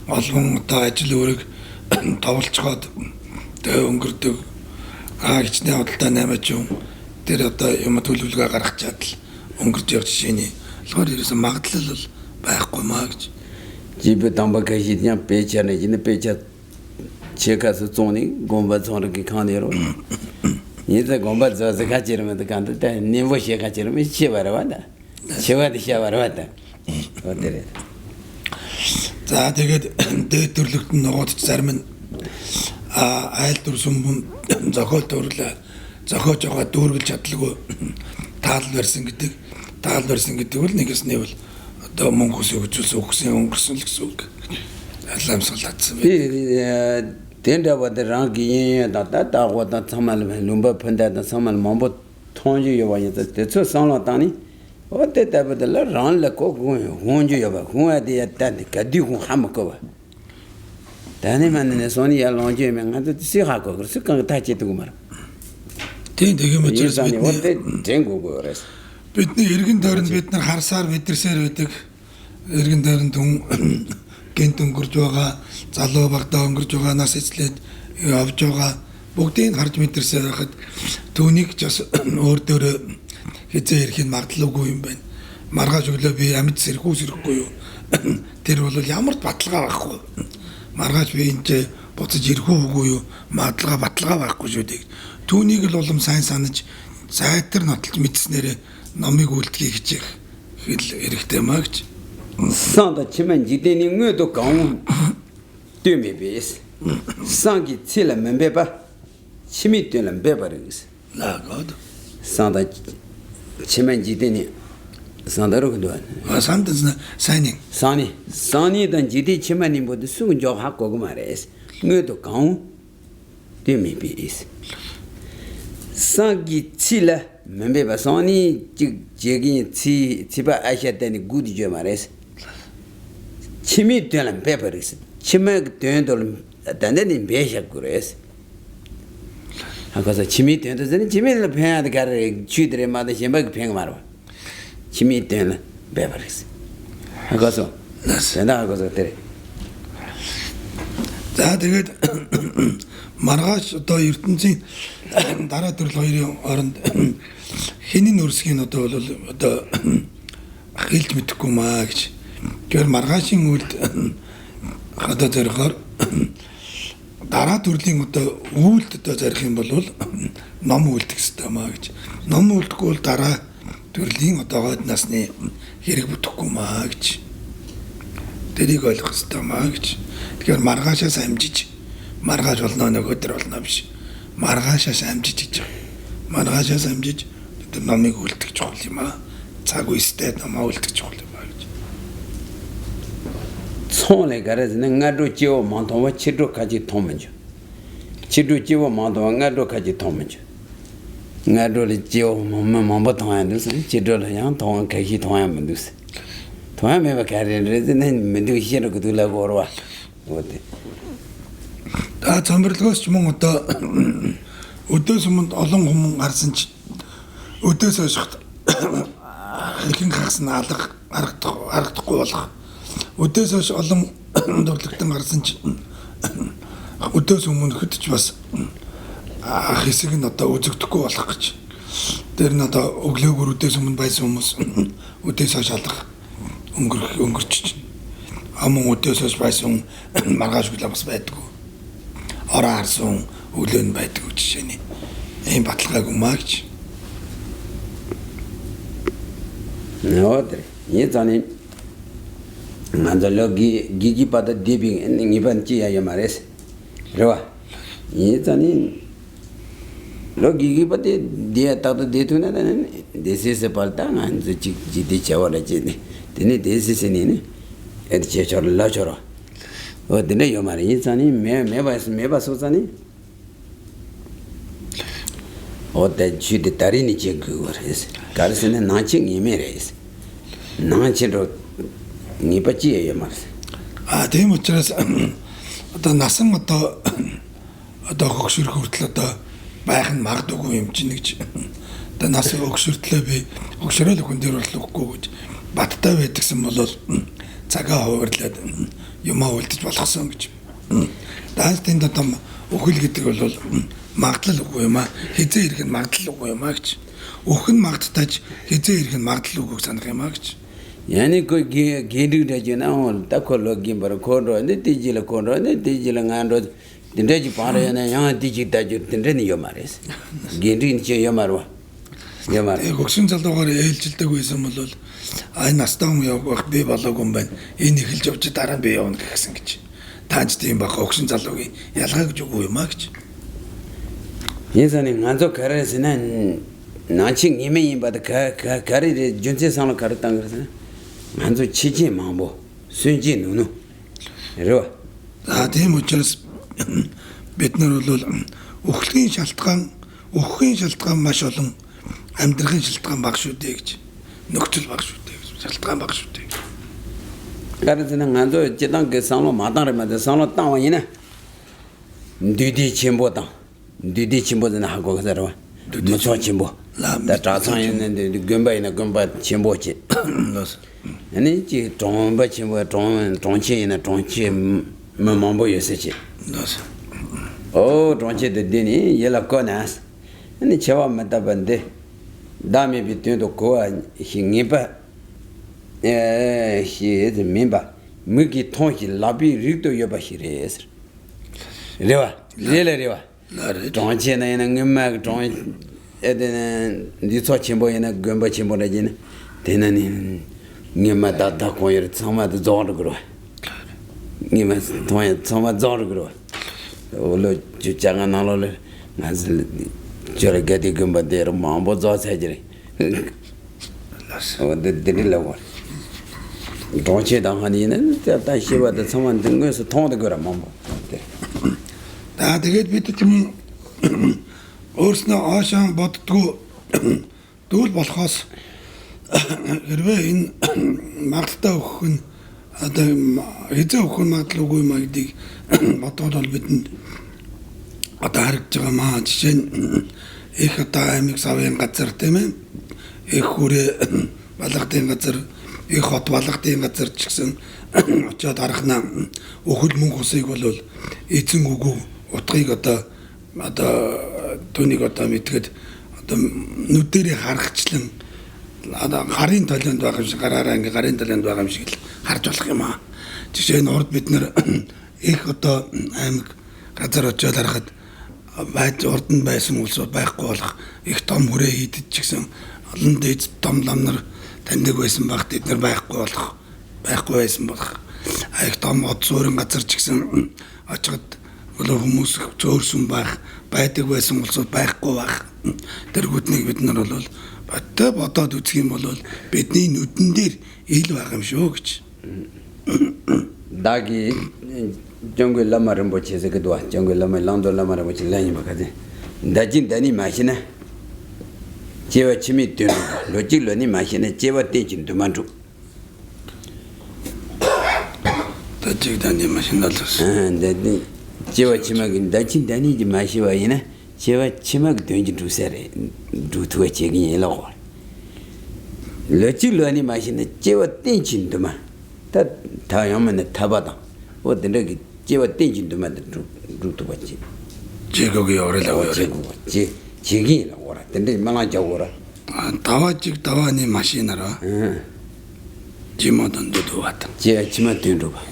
олон одоо ажил үүрэг товлцоход тэ өнгөрдөг хичнээн хөдөлთა наамаачин тэр одоо юм төлөвлөгөө гаргах чадал өнгөрч явах жишээний болохоор ерөөсөн магадлал бол байхгүй маа гэж 집에 담바가시냐 배차네 지네 배차 제가서 존이 공부 존이 칸이로 이제 공부 저서 가지르면 간다 니모 시에 가지르면 시바라와다 시바디 시바라와다 어때래 за тэгээд дээд төрлөخت нь ногоодч зарим нь айл дүр сүмбэн зохиол төрлөө зохиож байгаа дүүргэлж чадлагүй таал барьсан гэдэг бол нэгэснээ бол одоо Монгол хөгжүүлсэн үгсэн өнгөрсөн л гэсэн үг. Алламсгалаадсан бай. Тэнда бадраагийн дагвада цамал lumba панда цамал момбо тонжи яваята тэцо санлатани отэ табдала ранла ко гонжи ява хуади ятан кади хун хамко таны манне сони ялонжи менгад сихако 그렇게 таачдаг юм аа. Тийм учраас отэ дэнгүүгээрээс бидний эргэн тойронд бид нар харсаар мэдэрсээр байдаг эргэн тойронд хүн гэнт өнгөрж байгаа залуу багтаа өнгөрж байгаа нас эзлээд явж байгаа бүгдийг харж мэдэрсээр байхад түүнийг ч бас өөр дөөрөө хизээ ирэх нь магадлалгүй юм байна. Маргааш өглөө би амьд сэрхгүй юу? Тэр бол ямар ч баталгаа байхгүй. Маргааш би энэ буцаж ирэх үгүй юу? Баталгаа байхгүй шүү дээ. Түүнийг л улам сайн санаж зайтар нотолж мэдснээрээ номыг үлдгийг хичээх хэрэгтэй маа гэж. Санда чимэн жидэний ngö도 гаун дөмэбэс. Санги цэлэ мэмбэба чими дэйлэн бэбарэгс. Наагод. Санда чимэн жидэний сандарог дуан. Сандас сайнинг. Санидан жиди чимэний бо드 сүгэн жоо хакгог марээс. ngö도 гаун дөмэбэс. Санги цэлэ member Sony jigging Tiba Asha than good Jamares. Chimmy Dylan Peppers, Chimek Dundle, than in Besha Gures. Because a chimmy tenders and Jimmy the Pan got a children mother Jimmy Pangmaro. Chimmy Dylan Peppers. I got so. And I got a day. That Маргааш одоо ертөнцийн дараа төрөл хоёрын оронд хэний нүрсгийн одоо хэлж мэдэхгүй маа гэж. Тэгэхээр маргаашийн үлд одоо зэрэгэр дараа төрлийн одоо үйлд одоо зарих юм бол ном үлдэх ёстой маа гэж. Ном үлдэхгүй бол дараа төрлийн одоо гойд насны хэрэг бүтэхгүй маа гэж. Тэрийг ойлгох ёстой маа гэж. Тэгэхээр маргаашаас амжиж маргааш болно нэг өдөр болно биш. Маргаашаас амжиж гэж. Маргаашаас амжиж номыг үлдэх чухал юм аа. Цаг үестэй номоо үлдэх чухал юм аа гэж. Цоолэ гараз нэнгаро жио мантова чидро кажи томэнж. Чидро жио мантова нгаро кажи томэнж. Нгаро жио мамба таандэс чидро ян таан кажи таандэс. Таамэва карэнрэдэн мэдвишэр гэдүүлэг орва. Вот. Цамбарлгоос ч мөн одоо өдөөс өмнө олон хүмүүс гарсан ч өдөөс хойш ихэнх хагас нь харагдахгүй болох. Өдөөс хойш олон дурлагтан гарсан ч өдөөс өмнө хөтж бас хэсэг нь одоо үзэгдэхгүй болох гэж. Тэр нь одоо өглөөгөр өдөөс өмнө байсан хүмүүс өдөөс хойш алах өнгөрч чинь. Амун өдөөс хойш байсан маргааш өглөө бас байдгүй. Ороо харсан өглөө нь байдаг жишээний ийм баталгааг өмаагч. Нөөдөр яцаны мандалоги гигипада дебинг нибан чи ямарес. Рова. Яцаны логигипада диатада детуна десесе палтан анзы жиди чавала жини. Тэний десесени эд чорла чора. 어디네 요 말이 있잖니 매봐서잖니 어때 주디 다리니 지금 그거래서 가르스는 나칭 이메래스 나한테로 니바지에 말스. Тийм учраас одоо насан одоо хөгшөрөх хүртэл одоо байх нь магадгүй юм чинь гэж. Одоо нас хөгшөртлөө би хөгшөрөл хүн дээр болохгүй гэж баттай байдгсан бол цагаа хуваарлаад юмаа үлдэж болгосон гэж. Даанч тэнд одоо өхөл гэдэг бол магадлал үгүй юм аа. Хизээ ирэх нь магадлал үгүй юм аа гэж. Өхөн магадтайж хизээ ирэх нь магадлал үгүйг санах юм аа гэж. Yani ko gedu da jena on ta ko lo gimbara kondo ne tijila ngando tindeji para yana yang tiji da ju tindeni yomares gedu ni che yomarwa yomar гөгсөн залуугаар ээлжилдэг байсан бол ай настаа юм явах би болоогүй юм байна. Энэ эхэлж явж дараа нь би явна гэсэн гэж. Тааж тийм баг гөгсөн залуугийн ялгаа гэж үгүй юм а гэж. 예산이 안저 가라스나 나칭 이메인 바다 가리 준세 상을 가르tan 그래서 안저 치지 마뭐 순지 누누 이러 тийм учраас бид нар бол өхлийн шалтгаан маш олон амьдрахын шалтгаан баг шүү дээ гэж. Нөхцөл баг шүү дээ гэж. Шалтгаан баг шүү дээ. 가르스는 안저 지당 그 상로 마당에만 상로 땅와이네 뒤뒤 침보다 뒤뒤 침보는 하고 그러더라. 무슨 침보? 나 자상했는데 금바 침보지. 아니 지 정바 침보 정치이나 정치 뭐뭐 요새지. 정치도 되니 연락거나스. 아니 제가 맞다반데 다음에 비트도 고아 힘이바 히즈 민바 무기 통히 라비 릭도 여바히레스. 레와 레레레와 정치에는 음악 정 에데는 니초 침보에는 금바 침보라지는 되는 니마 다다 고여 정말도 저러 그러 니마 정말 저러 그러 올로 주장은 나를 나슬 저러 게디 금바데로 마음보 저사지리 데딜라고 정치에 당하니는 다시 봐도 정말 된 거에서 통하다 그러 마음보 За тэгээд бид чинь өөрснөө оошон боддгоо дүүл болохоос хэрвээ энэ магадaltaй өгөх нь одоо хязээ өгөх нь магадлал үгүй маа гэдгийг бодоод бол бидэнд одоо харагдж байгаа маа. Жишээ нь их одоо аймаг савын газар тийм ээ, их хүрээ балгатын газар, их хот балгатын газар ч гэсэн очиод харахна өхөл мөнгө усыг бол эзэн үгүй утгыг одоо түүнийг одоо мэдгээд одоо нүдэрээ харахчлан одоо гарын толинд байгаа юм шиг гараараа ингээ гарын толинд байгаа юм шиг л харж болох юм аа. Жишээ нь урд бид нэр их одоо аймаг газар очиод харахад урд нь байсан улсууд байхгүй болох их том хүрээ хийдэж ч гэсэн олон дэд том ламнар таньдаг байсан багт эдгээр байхгүй байсан болох их том од суурин газар ч гэсэн очиод хүмүүс зөөрсөн байдаг байсан улсууд байхгүй байх. Тэргүүднийг бид нар бол бодоод үзэх юм бол бидний нүдэн дээр ил байгаа юм шүү гэж. Даги 정글 라마를 보치서 그도 정글 라마 랑도 라마를 보치 라니 막하지. 다진 다니 마시나. 제와 침이 되는 로직로니 마시나 제와 떼진도 만족. 다진 다니 마신다서. 다니 제와 침하긴 다친 다니지 마시와이나 제와 침하기 된지 두세래 두투가 제긴 일하고 러질러니 마시는 제와 땡진도만 다 야만에 타바다 어떤데 제와 땡진도만 두투바지 제거기 오래라고 제기라고 오라 근데 만나 자고라 다와니 마시나라 지모던 데도 왔다 제 지마 된도 봐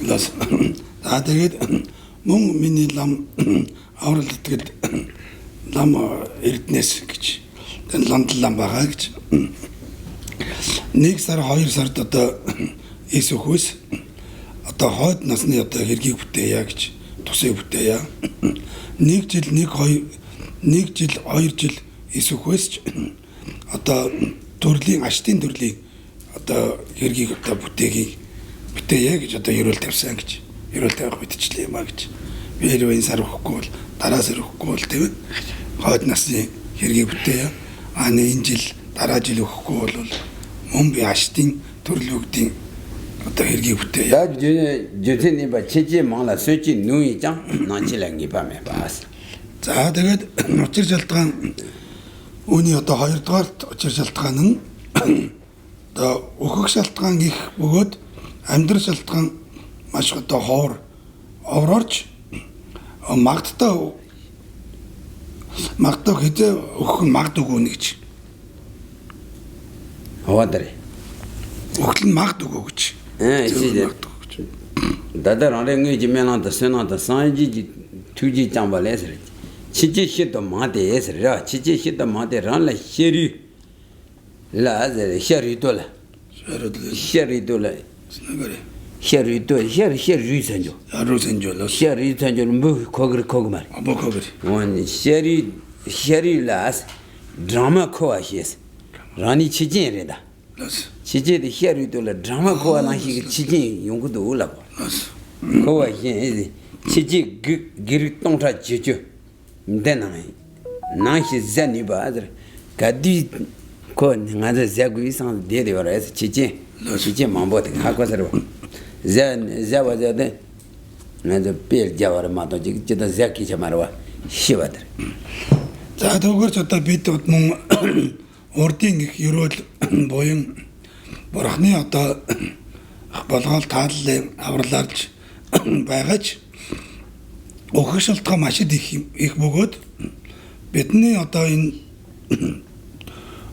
тэгээд мөн миний лам аврал итгэд лам эрднэс гэж тэн лам байгаа гэж 1 сар 2 сард одоо эсөхөөс одоо хойд насны одоо хэргийг бүтээя гэж тусыг бүтээя 1 жил 2 жил эсөхөөс одоо төрлийн аштын төрлийн одоо хэргийг одоо бүтээя гэж одоо ерөөл тавьсан гэж ерөөл тавих мэдчихлээ юм а гэж. Би хэрвээ сар өгөхгүй бол дараа сар өгөхгүй бол тийм ээ. Хойд насны хэргийг бүтээе. Энэ жил дараа жил өгөхгүй бол мөн би аштын төрлөختийн одоо хэргийг бүтээ. 다 주진이 봐 체지 망라 쇠지 누이장 나질랑이 밤에 봤어. За тэгээд учир шалтгаан үүний одоо хоёрдугаар учир шалтгаан нь одоо өөхөх шалтгаан их бөгөөд амьдрал шалтгаан маш одоо ховрорч магтаа хэзээ өөхөх нь магадгүй нэ гэж. 하와들이. Өөхөл нь магадгүй гэж. 이제 다들 어린이 집면한테 선한테 산지 투지 장발해서 치지시도 마대에서라 치지시도 마대란라 셔리 라제 셔리돌라 셔리돌라 셔리선조 루선조로 셔리선조는 뭐 거기 말 뭐 거기 원 셔리라스 드라마 코아시스 라니 치진이래다 치제의 셔리돌라 드라마 코아나시 치진 연구도 올라고 코아 현 치지 기르동타 지죠 ndena nahi zani ba adre kadi ko ngaza zagu isan de de ora chiche mambo de hakwa sar zawa zade ngaza pel jawar ma to jida zaki chamarwa shibadre за тэгвэл одоо бид мөн урдын их ерөөл буян бурхны одоо болгоол тааллын авралаарч байгаач өөхөх шалтгаан маш их бөгөөд бидний одоо энэ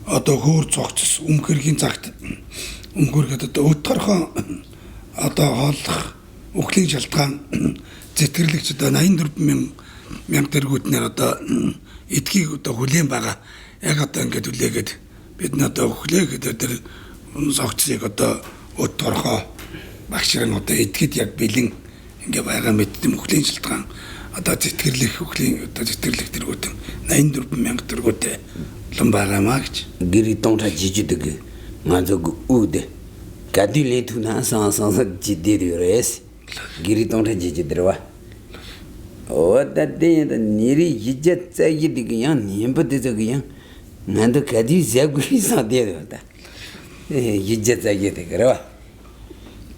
одоо хөөр цогцос өмхөргийн цагт өмхөргээд одоо өд торхон одоо хооллох өхлийн шалтгаан зэтгэрлэгч одоо 84,000 төгрөгөөр одоо эдгийг одоо хүлээн байгаа. Яг одоо ингээд хүлээгээд бидний одоо өөхлөөгээд тэр цогцсыг одоо өд торхоо багшрын одоо эдгэд яг бэлэн ингээ байгаа мэддэм өхлийн шалтгаан одоо зэтгэрлэх өхлийн одоо зэтгэрлэх тэргүүт 84,000 төгрөгтэй лум байгаамаа гэж гири тонта жижидэг назог үдэ гадилэ туна сан жидэрээс гири тонта жижидэрва одадэ 니리 이제 짜기дэг ян 님버дэг ян 난도 гади зягүйсэн дээрвда 이제 짜기дэг гэрва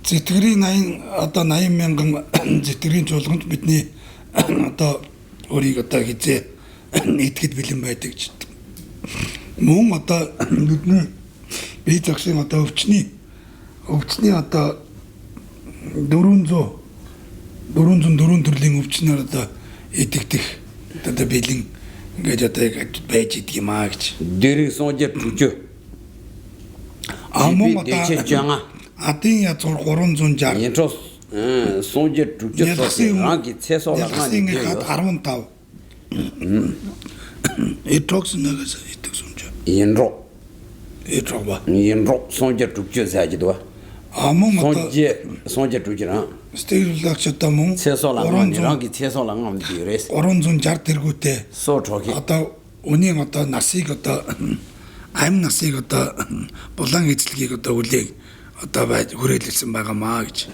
зэтгэрийн 80,000 зэтгэрийн чуулганд бидний одоо өөрийг одоо хизээ итгэд бэлэн байдаг ч мөн одоо бидний бие загшийн одоо өвчний одоо 404 төрлийн өвчнөр одоо итгэдэг одоо бэлэн ингээд одоо байж идэг юм аа гэж дэрэг сонжир түжөө мөн одоо адын язгуур 360 янтрос сонжир түжөө ранги цэсолагаан 15 этрокс нагас итэг сонжоо янро сонжир түжөө сааждва мөн сонжир түжраа стейллагч одоо мөн цэсолагаан ранги цэсолагаан дээрээс 360 тэргүүтэй сочоги одоо үнийн одоо насыг одоо амь насыг одоо булан эзлэгийг одоо үлээг одоо байж хүрээлэлсэн байгаамаа гэж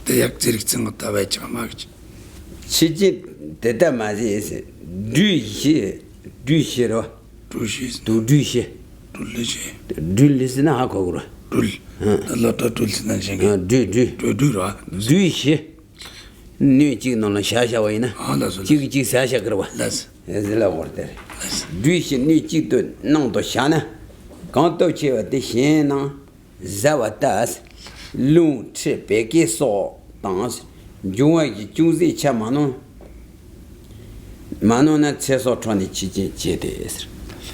одоо яг зэрэгцэн одоо байж байгаамаа гэж 치지 대다 맞이에서 düşero dülisine hakogro лото тулсна шага düra düşe нüчиг нона шашавайна чиг саша гэрва эзла вордэр düşe нüчиг дэ нондо шана канто чева дэшена заватас лун че бекесо данс 중화기 중세 차만은 만원에 최소 전이 지지 제대해서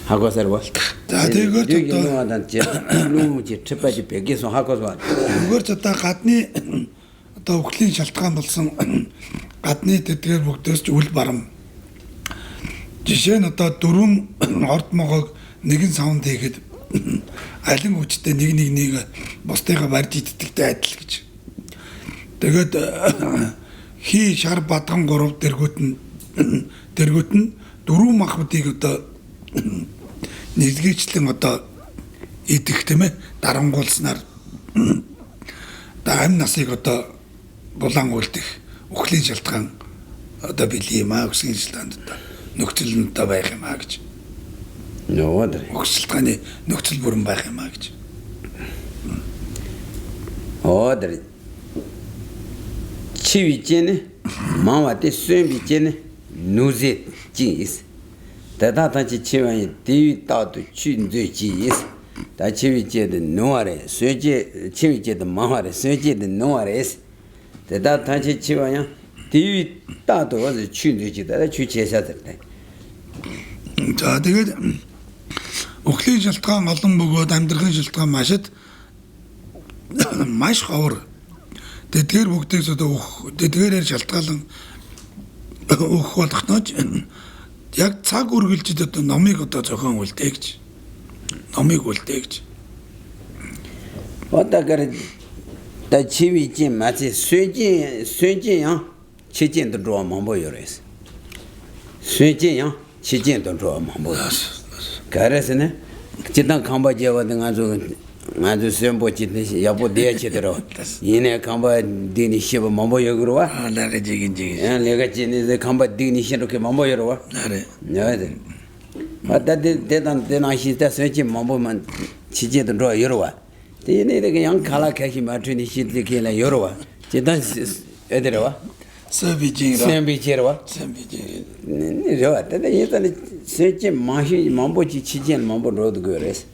하고서 봐. 자, 이거 완전 제 누무지 특별히 백에서 하고서 이거 저다 гадны одоо өхлийн шалтгаан болсон гадны тэтгэр бүгдээс ч үл барам. Жишээ нь одоо 4 орд могоог нэгэн савнд хийгээд алин хүчтэй нэг бусдыгаа барьж иддэгтэй адил гэж. Тэгээд хий шар бадган 3 дэргүүт нь 4 махбодыг одоо нэгдгээчлэн одоо идэх тийм ээ дарангуулснаар амь насыг одоо булан үлдэх өхлийн шалтгаан одоо били юм аа өсгийн шалтгаанд одоо нөхцөл нь одоо байх юм аа гэж. Нөөдөр өхсөлтгааны нөхцөл бүрэн байх юм аа гэж. 어들 치위제네 마와데 수행비제네 누제 지스 다다다지 치와이 디위다도 춘제지스 다 치위제데 노아레 수제 치위제데 마와레 수제데 노아레스 다다다지 치와야 디위다도 어디 춘제지다 주제사들 За тэгээд өхлийн шалтгаан олон бөгөөд амьдрахын шалтгаан маш ховор. Тэдгээр бүгдээс одоо тэдгээрээр шалтгаалan өөх болох нөж яг цаг үргэлжид одоо номыг одоо зохион үлдээ гэж. Номыг үлдээ гэж. 어다가를 다 치위지 마치 쇠진야 치진도 좋아 뭐요래서 쇠진야 치진도 좋아 뭐요래서 그래서네 지단 캄보디아와는 아주 셈보지듯이 여보 대치더라 이내 캄보 디니 시버 뭐요그로 와 내가 지긴 내가 지니 캄보 디니 시로게 뭐요로 와 나래 네 맞다데 대단 대나시다 쇠진 뭐만 치진도 좋아 요로 와 이내게 양 칼라케히 마트니 시드게라 요로 와 지단 애들어 와 셈비지로 저 때는 예전에 세지 마시 mambo지 치진 mambo 로드 그래서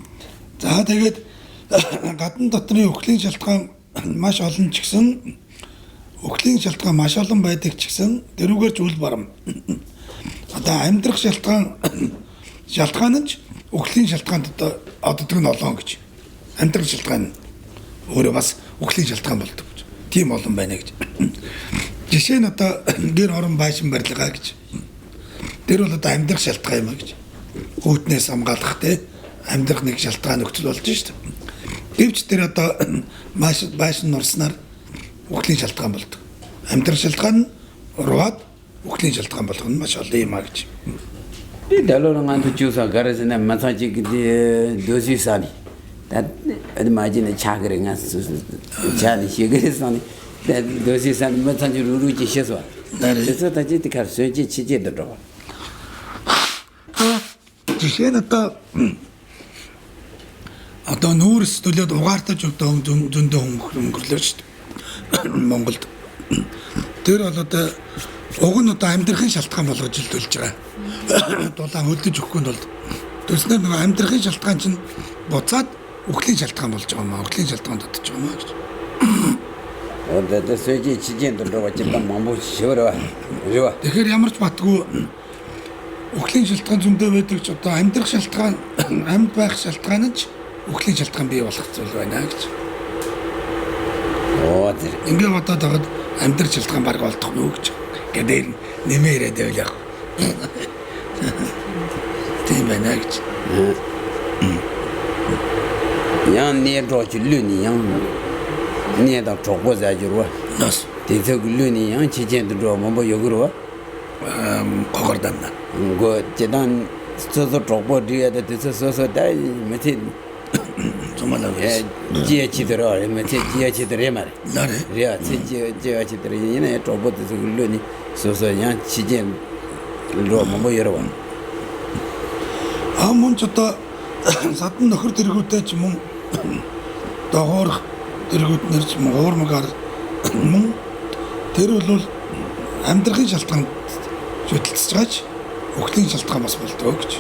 за тэгээд гадна дотрын өхлийн шалтгаан маш олон ч гэсэн өхлийн шалтгаан маш олон байдаг ч гэсэн дэрүүгээр зүйл барам одоо амьдрах шалтгаан нь ч өхлийн шалтгаанд оддог нь олон гэж амьдрах шалтгаан өөрөө бас өхлийн шалтгаан болдог гэж тийм олон байна гэж жишээ нь одоо гэр орон байшин барилгаа гэж тэр бол одоо амьдрах шалтгаан юм а гэж өөднөөс хамгаалах те амьдрах нэг шалтгаан нөхцөл болж шүү дээ. Гэвч тэр одоо маш байшин нурснаар өхлийн шалтгаан болдог. Амьдрах шалтгаан ураад өхлийн шалтгаан болох нь маш олон юм а гэж. 이 달로랑한테 주사 가르스나 마사지 도시사니 다 마지네 차그랭아 자니 시그레사니 도시사니 마사지 루루지 셔서 그래서 다지 갈 수지 치제더라 жишээ нь одоо нүүрс төлөөд угаартаж одоо зөндөө өнгөрлөө шүү дээ. Монголд тэр бол одоо уг нь одоо амьдрахын шалтгаан болгож илдүүлж байгаа. Дулаан хөлдөж өгөхгүй бол төснөр нэг амьдрахын шалтгаан чинь буцаад өхлийн шалтгаан болж байгаа юм аа. Өхлийн шалтгаан татж байгаа юм аа гэж. одоо сөжи чижэндөө вачилдан мамбу шивэрэ юу тэгэхээр ямар ч батгүй өхлийн шалтгаан зөндөө байдаг ч одоо амьдрах шалтгаан амьд байх шалтгаан нь ч өхлийн шалтгаан бий болох зүйл байна гэж. тэр Ингээ бодоод байгаад амьдрах шалтгаан баг олдох нь гэж. Гэдэг нэмээрээд байл яг. Тийм байна гэж. ян нэрдож лүни ян нэрдож 저거 자주로 Нас 대서 lүни ян чижэндөө мамбу ёгроо гогорданна. 고 제단 저저 저거 뒤에다 대서 서서 다 메티 정말로 지에치더라 메티 지에치더래 말 나래. 야 지에치더래 이네 저거도 lү니 서서 양 чижэндөө мамбу ёроо Мөн ч одоо садан нөхөр тэргүүтэй ч мөн доогоор тэргүүтнэр ч мөн уурмагаар мөн тэр бол амьдрахын шалтгаанд шүтэлцэж байгаач өхлийн шалтгаан бас болдог гэж.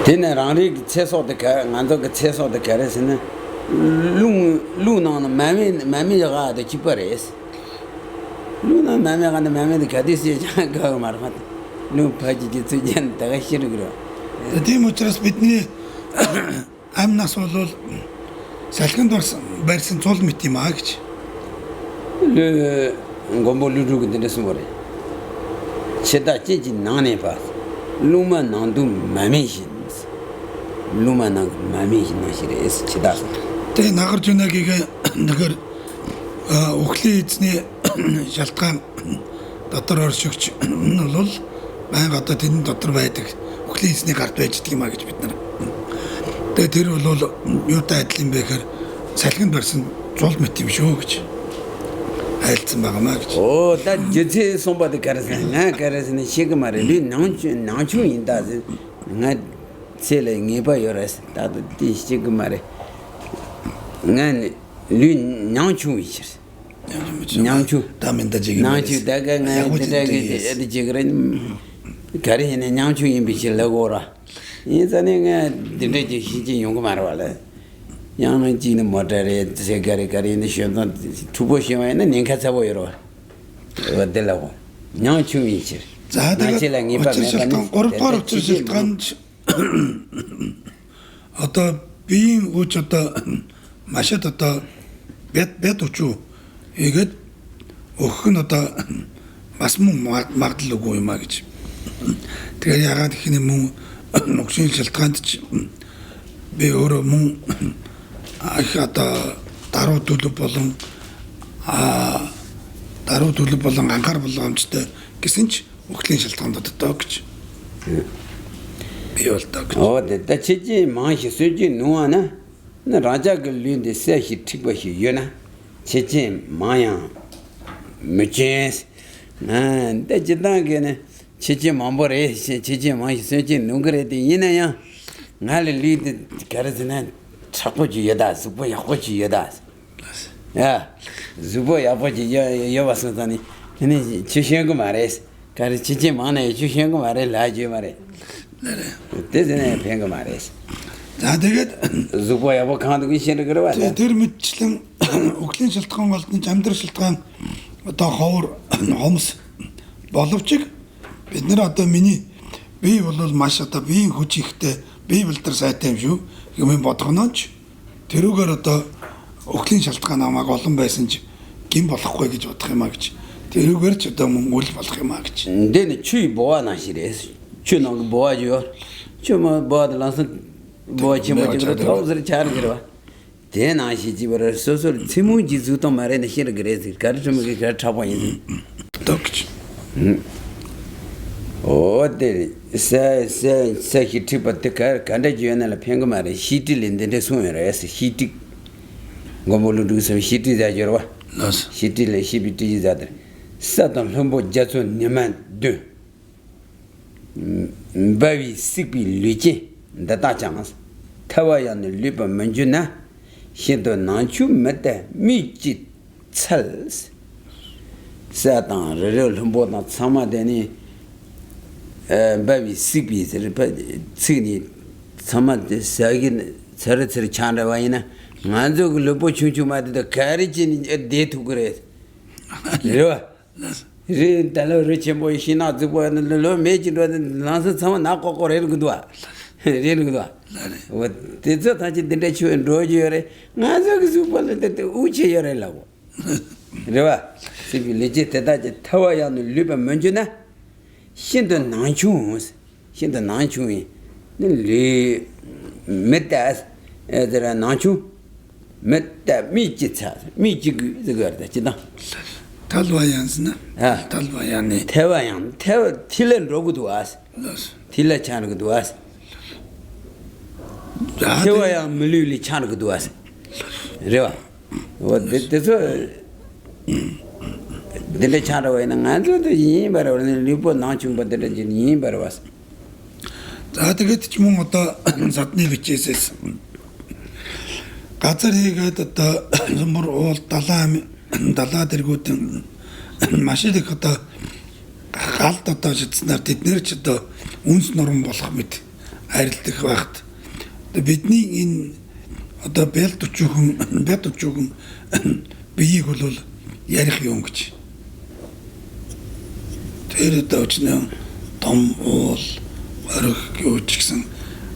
тэне ранриг цэсод гандог цэсод гэрэсэнэ лунан мамига да чипарес лунан мамига да мамига кадиси жаага мархат нүү пажиж зүжэн тагашир гэрэ Тийм учраас бидний амнаас бол салхинд барьсан цул мэт юм аа гэж. ле гомболүрүг дэрэсэн мөрэ чеда чижи наане ба лума нанду мамишин лума нан мамишин наширэс чеда Тэгээ нагарч өнөгийг нөхөр өхлийн эзний шалтгаан дотор оршигч нь бол байнга одоо тэнд дотор байдаг өхлийн эзний гарт байж идэх юм а гэж бид нар. Тэгээ тэр бол юутай адил юм бэ гэхээр салхинд барьсан зул мэт юм шүү гэж айлцсан байгаамаа гэж. Оо да жице сомбад карасан шигмар ли наачу инда nga цэлэ нgiba ёрас да ди шигмар ngan lu nyang chu yi nyang chu 다면다 지금 nyang chu da ga ngan da ga de ji gren gari ne nyang chu yin bi chi la go ra yin sa ne nga de de ji xi ji yong ko ma ra la yang ne ji ne mo da re se gari ne shen dan tu bo xi wa ne nin ka sa bo yo ro wa de la go nyang chu yi chi 자, 내가 어르파르 실탄 어떤 비인 우쳤다 마셨다 배도주 이게 어흥었다 마스문 막들고 이마기지 내가 야간 희네 뭐 녹신 실탄지 배우로 뭐 아가다 따로 둘도 болон 따로 둘도 болон анхаар боломжтой гэсэн ч Уклийн шалтгаандад одоо гэж. Би бол таг. Да чижи мааш сүжи нуана. На ражаг лүнд сэхи тибахи юна. Чижи мая мэчэс. На да жидангэне чижи мамборе чижи мааш сүжи нугрэди иная. Нал лид гаразна чакожи яда супо яхочи яда. Я зубо япочи явас나다니. 네 чишен고 말했어. 가르 지지 많아요. 주시한 거 말해 라지 말해. 네. 그때는 뱅거 말했어. 자, тэгээд зүбая бо ханд гişэр гэрвэ. Тэр мэдчлэн уклийн шалтгаан болтон амьдрал шалтгаан одоо ховор хомс боловч бид нэр одоо миний бие бол маш одоо биеийн хүч ихтэй бие бэлтэр сайтай юм шүү. Юм бодгоноч тэрүүгээр одоо уклийн шалтгаан намайг олон байсан ч гин болохгүй гэж бодох юм а гэж. тэрүүгээр ч одоо мөн үл болох юм а гэж. Дэн чи боана ширээс. Чи нэг боажё. Чи ма баадлаас боачи мочигро тоозэр чаар гэрва. Дэн аши жибэр сөсөл цэмүү жизүтэ марэ нэхэр гэрээс гарчмыг гэр чапаа юм. Тогч. Дэ сэ хити баттэ канда жиэнэл пэнгэ марэ хитилэндэ сүмэрээс хити гомолу두서 хити 자저와. 나스. хитилэ хибити 자들. 사단 험보 자주 니만 드. 바위 식비 류지 다다장스. 타와야는 리바 먼저나 현도 난추 메데 미지 찰스. 사단 르르 험보나 참아되니 바위 식비를 츠니 참아데 사긴 저르저르 찬다와이나 만족 르보 춤춤마데 가리진 데투 그래. 이리와. 리 달로 리치모 이시나 주보는 로 메지로 나서 참 나고고래는 거도아. 이래는 거도아. 뭐 대저 다시 데레추 로지요래. 나서 그 주보는데 우체요래라고. 이리와. 시비 리지 대다지 타와야는 리바 먼저나 신도 난추이 리 메다스 에드라 난추 메다 미지차 미지그 저거다 지다 탈바얀스나 탈바얀네 태와양 틸렌 로그도 와스 틸레 차는 것도 와스 태와양 물리리 차는 것도 와스 레와 어때서 딜레 차로 있는 안도도 이 바로는 리포 나중 받들지 이 바로 와스 자 тэгээд ч мөн одоо садны бичээсээс газар хийгээд одоо зөмөр уул далаа дэргүүдэн маш их одоо галд одоо шидснаар тэднэр ч одоо үнс норм болох мэт арилдах багт бидний энэ одоо бэлт өчүүхэн биеийг бол ярих юм гэж тэр одоо ч том уул орох гэж гисэн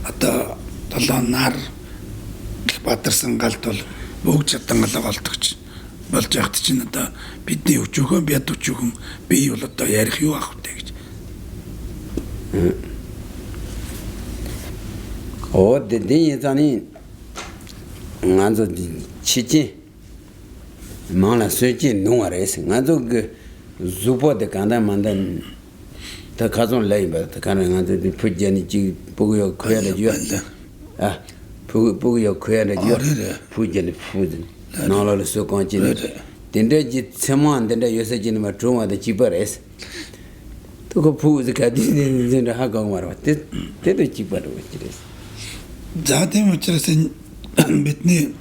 одоо долоон нар бадарсан галт бол бүгд чадангалаа болдогч болж яхад чинь одоо бидний өчөөхөн бяд өчөөхөн бие бол одоо ярих юу ах вэ гэж. дэдэн яны нганзо чичи мана сөжи нуарэс нганзо зупо데 кан다 мандан 다 가존 레이버 다 가는 한데 부전이 지 보고요 코야를 줘. 아 보고요 코야를 줘. 부전이 부전. 나라를 소관지네. 된대지 세만 된대 요새지는 뭐 좀와도 집어레스. 또그 부즈 가디는 이제 하고 말아. 때도 집어로 그랬어. 자대 뭐처럼 бидний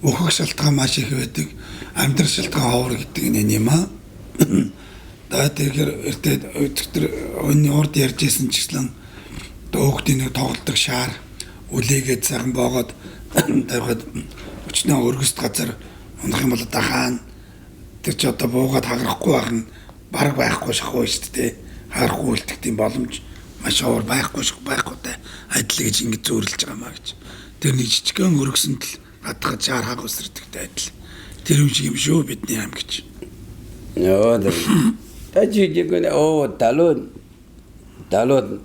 өөхөх шалтгаан маш их байдаг. Амьдрал шалтгаан ховор гэдэг нь юм аа. Тэгэхээр эртээ өчтөр өнний урд ярьжсэн ч гэсэн дөөгдийн нэг тоглолтог шаар үлээгээд цаган боогод тавихад өчнөө өргөст газар унах юм бол дахаан тэр ч одоо буугаад хагарахгүй байх нь бараг байхгүй шахуу шүү дээ. Харахгүй үлдэх тийм боломж маш ховор байхгүй та адил гэж ингэж зөөрлөж байгаа маа гэж. Тэр нэг жижигхэн өргөсөнд л гадахад шаар хаг өсрдөгтэй адил. Тэр юм шиг юм шүү бидний ам гэж. Яа даа. Тажигэн далоо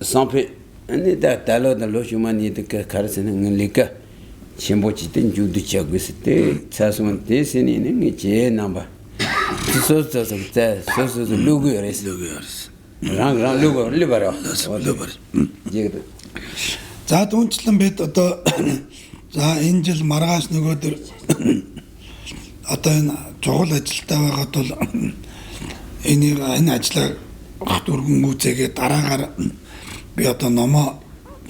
сампе 아니 다 달로다 로슈만이 그 가르치는 거니까 심보치든 주도치하고 있을 때 자수만 대신에는 이제 남바 소소소 누구였어 랑 누구 리바라 이제 за түнчлэн бид одоо за энэ жил маргааш нөгөөдөр одоо энэ чухал ажилтаа байгаад бол энэ ажлаа хат өргөн үүсэгээ дараагаар би одоо номоо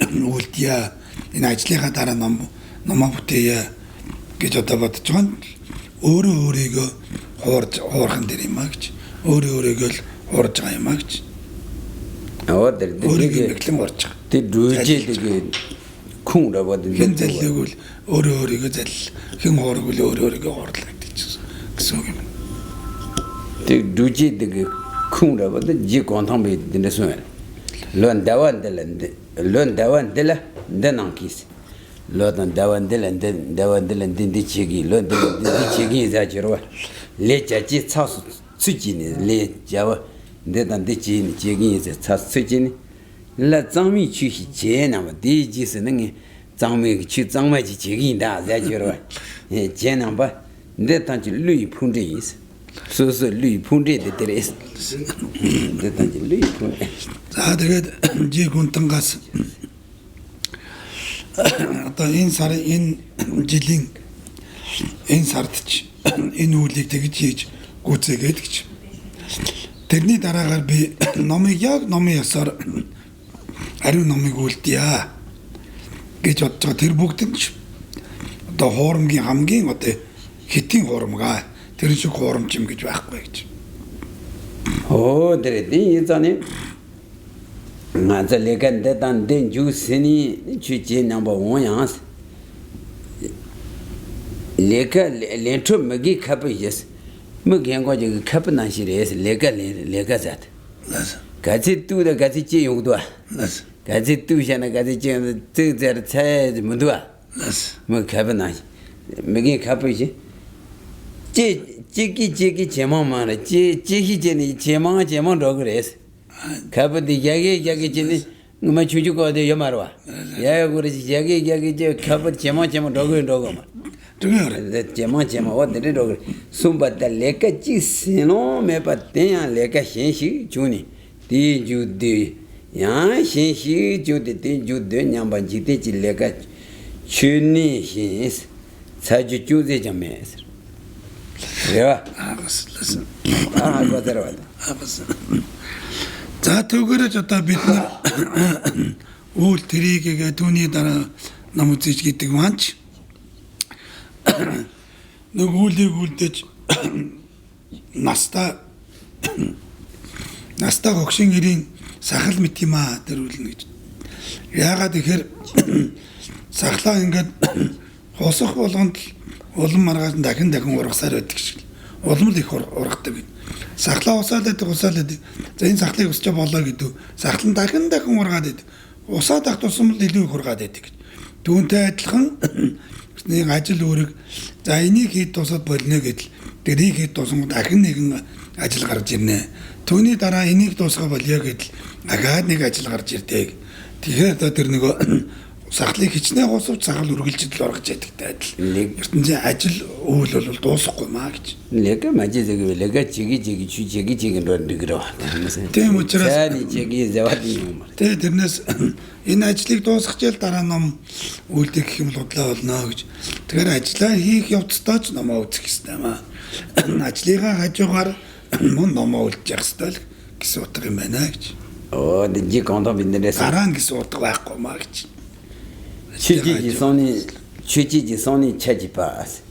үлдъя энэ ажлынхаа дараа номоо бүтээе гэж одоо бодож байгаа. Өөрийгөө хуурхан дээр юм а гэж. Өөрийгөө л хуурж байгаа юм а гэж. өөрийгөө нэглэн орж байгаа. Тэр дүүжээдэг хүн рабад хэн заллиггүй өөрийгөө зал хэн хуургуул өөрийгөө хуурлаа гэсэн үг юм. Тэр дүүжээдэг хүн рабад жи контам биднэсэн. Lon dawan dela denangkis lon dawan dela dindi chigi lon dindi chigi za jirwa le chachi chas sujini le jawa dedan de chigi za chas sujini la zangmi chu hi je na ma de ji se nang zangmi chu zangma ji chigi da za jirwa je na ba de tan ji lui phun de is so lui phun de deres de tan ji lui phun. За тэгээд жигүнтангаас одоо энэ сарын энэ жилийн энэ сардч энэ үлийг тэгж хийж гүйцээгээд гэж. Тэрний дараагаар би номыг яг номын ясаар ариун номыг үлдъя гэж бодож байгаа. Тэр бүгдэнд ч одоо хуурамгийн хамгийн одоо хэтийн хуурамгаа тэр шиг хуурамч юм гэж байхгүй гэж. тэр энэ заны 나자 레간데 단된 주스니 주지 넘버 1양스 레가 렌토 먹이 카브이스 먹연거지 카브나시레스 레가자트 같이 뚜다 같이 지 용도 같이 뚜샤나 같이 지 뜨저 차 문도 뭐 카브나시 먹이 카브이지 지기 제마마라 지기제니 제마로 그래스 카브디 야게 지니 뭐 주주거데 여마로와 야 그러지 야게 저 카브 제마 로그마 그래 제마 어디를 로그 숨바다 레카 지스노 메바테야 레카 신시 주니 디주디 야 신시 주디 디주디 냠반지데 레카 추니 신스 사주 주제 점에서 그래와 알았어 그거대로 알았어. За тэгээрэж одоо бид үйл тэрийгээ түүний дараа нам үзэж гэдэг манч нэг үүлийг үлдээж наста хогшин ирийн сахал мэт юм аа тэр үлнэ гэж. Яагаад тэгэхээр сахлаа ингээд хосох болгонд улам маргааш дахин ургасаар байдаг шиг. Улам л их ургадаг. Сахлаа усаалаад. За энэ сахлыг усч болоо гэдэг. Сахлан дахин ургаад идэв. Усаад тусам л илүү их ургаад идэв. Түүнтэй адилхан нэг ажил үүрэг за энийг хэд тусаад болно гэдэл тэрийг хэд тусан дахин нэгэн ажил гарч ирнэ. Түүний дараа энийг дуусгах болё гэдэл дахиад нэг ажил гарч ирдэг. Тэгэхээр одоо тэр нөгөө сахлыг хичнээн госовч сахал үргэлжлэл оргож ядагтай адил. ертөнцийн ажил үйл бол дуусахгүй маа гэж. Лега мажидэг лега чиги рondгро. Тийм учраас цааны чиги завади юм. Тэрнээс энэ ажлыг дуусгачаал дараа ном үлдэх гэх юм бол бодлоо болно гэж. Тэгэхээр ажлаа хийх явцдаа ч номоо үзэх хэрэгтэй маа. Ажлынхаа хажуугаар мөн номоо үлдэх хэрэгтэй л гэсэн утга юм байна гэж. Дижи контом биндээс дараа нь гэсэн утга байхгүй маа гэж. Чиги сони 취지지 손이 차지바스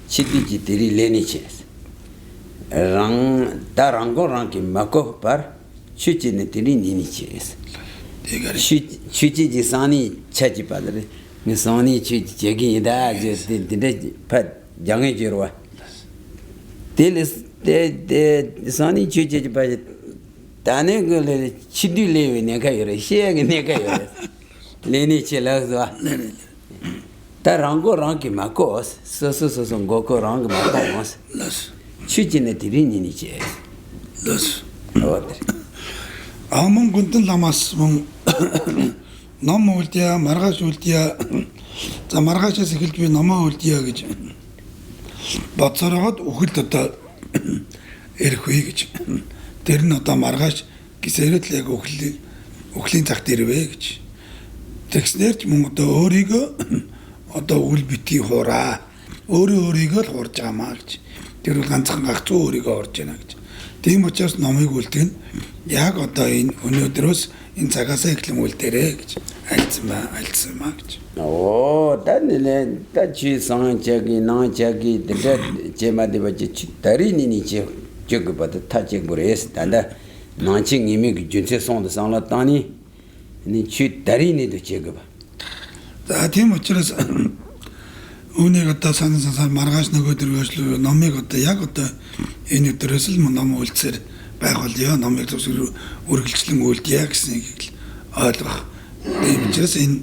치디지 들이 레니체스 랑 다랑고랑기 마코 par 취지네 들이 니니체스 대가리 취지지 산이 차지바들 네 손이 취지 제기다 제 근데 파 장애지로와 딜스 데 산이 취지지 바 다네 그 치디레위 내가 이래 시행이 내가 이래 레니체라서 다 랑고랑기 마코스 소소소소 고코랑 마코스 러스 취진의 드리니니지 러스 어디 아몬 군튼 라마스 몽 너무 올때야 말가시 올때야 자 말가시에서 길게 너무 올때야 гэж бацараад үхэл одоо ирэх үе гэж тэр нь одоо маргааш гисэрэт л яг үхлийн цагт ирвэ гэж тэгснээр ч мөн одоо өөрийгөө одоо үл битгий хураа өөрийгөө л хурж байгаамаа гэж тэр ганцхан гагцуу өөрийгөө орж байна гэж тийм учраас номыг үлдэх нь яг одоо энэ өнөөдрөөс энэ цагаасаа эхлэн үлдээрэй гэж альцсан маа гэж 오 단네 다치 상자기 나자기 데 제마데바지 다리니니지 저거 봐도 타직 모르겠어 단다 나칭 이미 그 준세 송도 상라다니 니취 다리니도 저거 봐 за тийм учраас үүнийг одоо санаа маргааш нөгөө дөрвөөслөө номыг одоо яг одоо энэ өдрөөс л ном үлдсээр байх болёо номыг зөвсгөр үргэлжлэн үлдъя гэснийг ойлгох. Тийм учраас энэ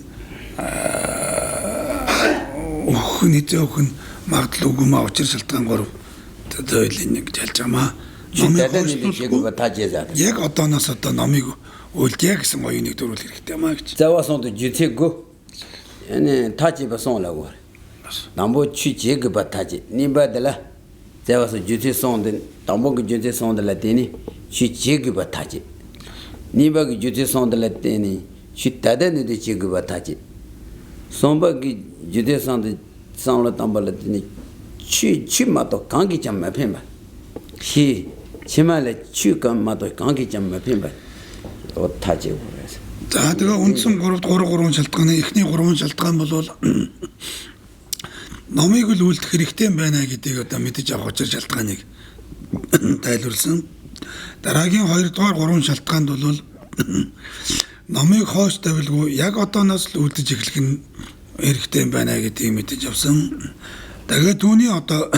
өхний зөвхөн магадлал үгүмээ учир шалтгаан 3 төдөлний нэг жалж амаа. Яг одооноос одоо номыг үлдъя гэсэн оюуныг дөрвөл хэрэгтэй маа гэж. 자와선도 주택고 얘네 타지바 송라고 남보 취지그 바타지 니바들라 자와서 주택 송된 담보그 주택 송들라 되니 취지그 바타지 니바그 주택 송들라 되니 취다데네 지그 바타지 송바기 주택 송데 송라 담발라 되니 취마도 관계 좀 매편바 시 치말에 취감마도 관계 좀 매편바 타지 그래서 За тэгээ үндсэн 3 шалтгааны эхний 3 шалтгаан бол номыг л үлдэх хэрэгтэй байна гэдгийг одоо мэдэж авах учир шалтгааныг тайлбарлсан. Дараагийн 2 дугаар 3 шалтгаанд бол номыг хоош тавилгүй яг одооноос л үлдэж эхлэх нь хэрэгтэй байна гэдгийг мэдэж авсан. Тэгээд түүний одоо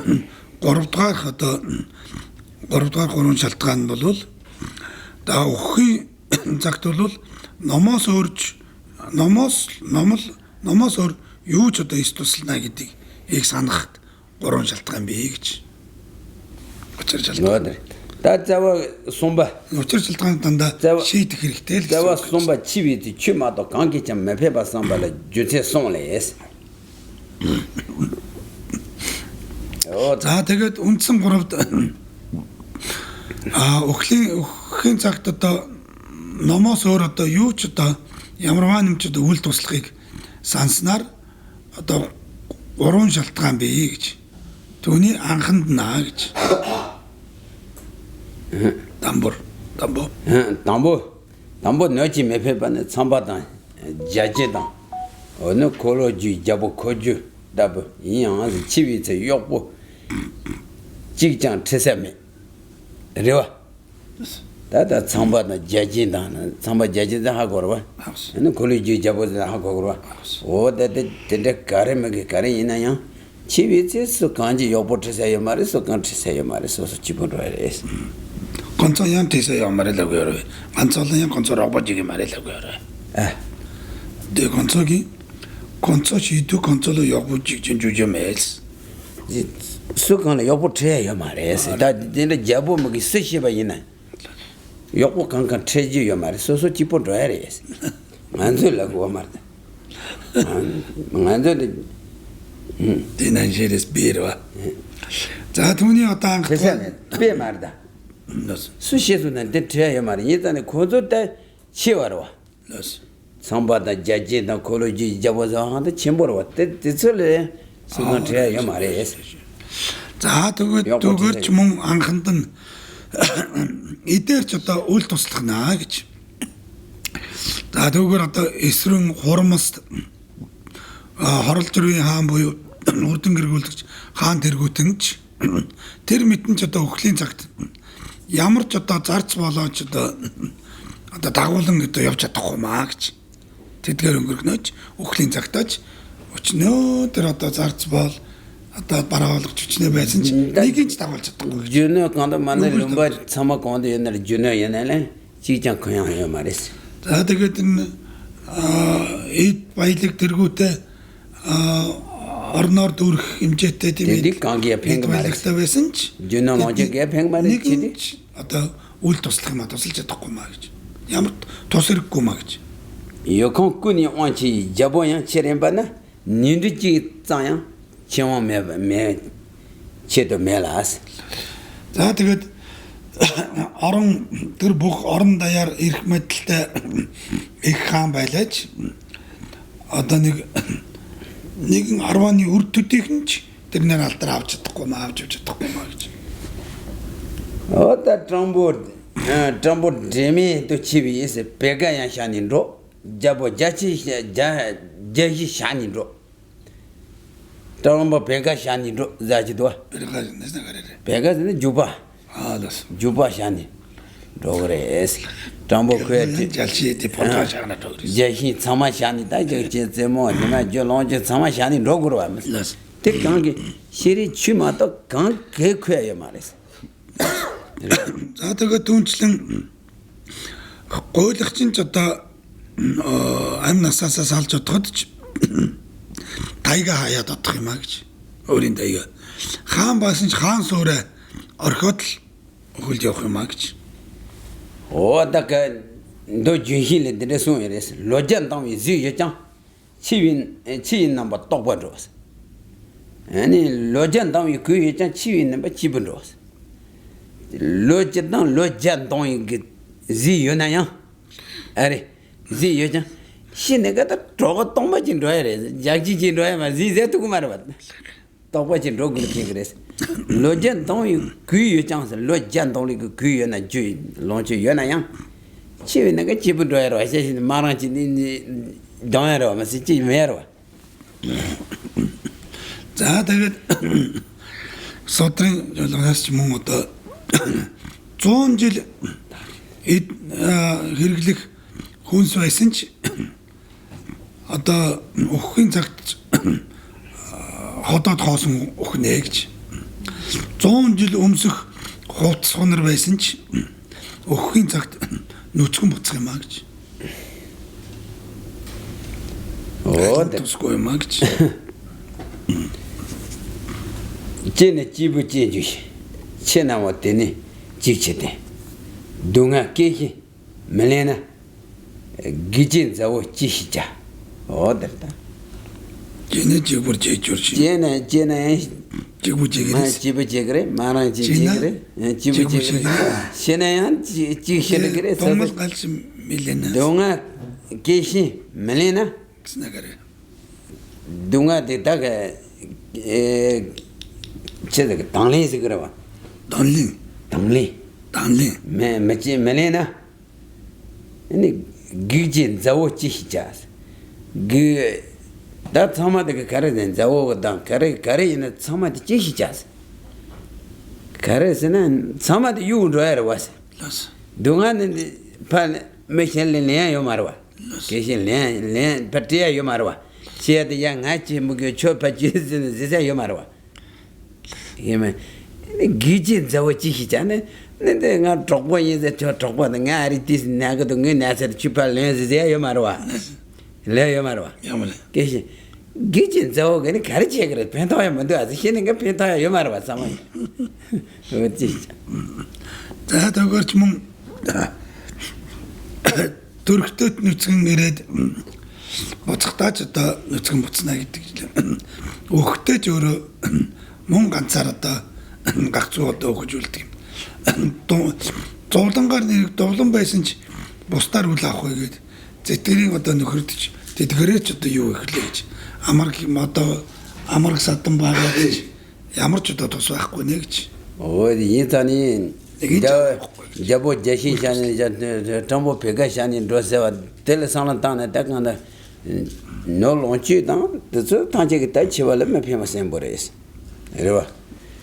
3 дугаар 3 шалтгаан бол да өхний цагт бол номоос өөр юу ч одоо эс туслана гэдгийг их санахад 3 шалтгаан бий гэж. Учир шалтгаан. Да 자와 сумба. Учир шалтгаан дандаа шийдэх хэрэгтэй л. 자와 сумба чивэд чимадо 관계 좀 매패바сан 발에 주체 송래스. За тэгээд үндсэн 3-д өхлийн цагт одоо номоос өөр одоо юу ч одоо ямарваа нэмч одоо үйл туслахыг санснаар одоо 3 шалтгаан бий гэж. Түүний анханд наа гэж. 담보 너지 매패바네 참바다 자제다 어느 콜로지 잡고 코주 답 이양아서 치위체 욕보 직장 퇴사매 레와 다다 참바다 자진다는 참바 자진다 하고 그러와 어느 콜로지 잡고다 하고 그러와 오데데 데데 가레메게 가레이나야 치위체스 간지 욕보 퇴사야 말이서 간 퇴사야 말이서 집어라레스 건조양 퇴사야 말이라고 그래 안sol랑 건조로 아버지게 말이라고 그래 데 건조시도 건조로 욕보 직전 주점에스 수간에 욕보 퇴야 말이스 다 근데 잡고 먹이 쓰시바 이나 욕보 간간 퇴지요 말이서 집어라레스 만들라고 말다 만들 디난제레스 비르와 자 돈이 어떤 회사네 배 말다 수시에서는 대체야 말이 예전에 고조 때 치워라 상바다 자제다 콜로지 잡아서 한테 침보러 왔대 대설에 수건 대야 말이 자 두거ч мөн анханд нь эдэрч одоо үл туслахнаа гэж. За түүгээр одоо эсрэн хурамс хорол зүрийн хаан буюу үрдэн гэргүүлэгч хаан тэргүүтэнч тэр мэдэн ч одоо өхлийн цагт ямар ч одоо зарц болооч одоо дагуулan одоо явж чадахгүй маа гэж тэдгээр өнгөргнөөч өхлийн цагтаач өчнөө тэр одоо зарц бол одоо бараалгч өчнөө байсан ч нэг ч дагуулж чадахгүй. Жөнө ганд манай lumbar цамаа гонд янаар жөнө янаа чижан коян ямарис. За тэгээд энэ эд баялаг тэргүүтээ орноор дүүрэх хэмжээтэй тийм ээ гангийн пэнг баялагтай байсан ч жөнө можиг пэнг марис чиди одоо үл туслах юм тусалж чадахгүй маа гэж. Ямар тус хэрэггүй маа гэж. Йоконкуни ончи жабоян черембана ниндичи цааян чимо ме чэдо мелас. За тэгээд орон тэр бүх орон даяар ирэх мэдлэлтэй их хаан байлаач одоо нэгэн 10-ны үр төдийх нь ч тэрнээр алдар авч чадахгүй маа авч чадахгүй маа гэж. Ота трамбор деми то чиви эс пега ян шанинро жабо жачи жаji шанинро трамбо пега шанинро зачидва Пега нэснэ гарэ. пега зэ жуба Аас жуба шани догрес трамбо кэти жалши ди понта шагна догрес. жахи цама шани да жэзэмо нема жолонж цама шани догро амс тэг ганги шири чимато ган гэквэ ямарес. За тэгээд түнчлэн гуйлагчин ч одоо амь насаасаа салж удахад ч тайга хаяад одох юм а гэж. Өөрийн тайга. Хаан басан ч хаан суурэ орхиод л хөлж явах юм а гэж. О так до жинхилэ дэрэсүн эрэс ложан там изи яжан 치윈 넘버 똑바로스 아니 로잔 당이 그 예전 치윈 넘버 기본로스 로잔 로잔 당이 지 요나야 아래 지 요잔 신내가 저거 똥맞진 로야래 자기진 로야만 지제도 그 말을 봤다 똑바진 로그 그렇게 그랬어 로잔 당이 그 예전서 로잔 당이 그 요나 주 론치 요나야 치윈 내가 기본로야로 하시 말한지 동해로 마시지 메로 За тэгээд содрын жолоос ч мөн одоо 100 жил хэрэглэх хүнс байсан ч одоо өхөхийн цагт ходоод хоосон өхнэ гэж 100 жил өмсөх хувцс хонор байсан ч өхөхийн цагт нүцгэн буцах юм а гэж. Тусгүй юм а гэж. 제네 집을 제주시 체나와 때네 직체대 동아 깨기 melena 기진 자고 지시자 어떨다 제네 집을 제주시 제네 집을 제그래 집을 제그래 마랑 제그래 집을 제그래 세나얀 지시를 그래 동물 갈지 밀레나 동아 깨시 melena 스나가래 동아 대다가 제가 당리에서 그래봐. 당리. 매지 매네나. 아니 기진 자오치 시자스. 다 참아도 가르된 자오가 가르이는 참아도 지시자스. 가르스는 참아도 유로야 와서. 동안은 판 메실레냐 요마르와. 계실레 파티야 요마르와. 시야도 양아치 무교 초파지스는 제자 요마르와. 이게 기진 자오치시잖아. 근데 내가 적보인데 저 적보는 아리티스 나가도 나서 추팔레즈야 요마르와. 레요 마르와. 야물레. 계시 기진 자오가 가르치야 그래. 펜타야 먼저 아주 희는 게 펜타야 요마르와 사마이. 어찌. За тэгэрч мөн төрхтөд нүцгэн ирээд буцахтаач одоо нүцгэн буцнаа гэдэг. Өгөхтэй ч өөрөө мөн ганцаар одоо гагцуу одоо өгөж үлдэг юм. Зовлонгаар нэрэг довлон байсан ч бусдаар үл авах гээд зэтгэрийн одоо нөхөрдөж тэтгэрээч одоо юу ихлээ гэж амарх садан байгаа гэж ямар ч одоо тус байхгүй нэ гэж. Ой 인자니 저보 제시샤니 저탐보 페가샤니 로세와 텔레산란타나 딱간다 no lonchi dan tso tanje ki tai chiwala me phema sembores rewa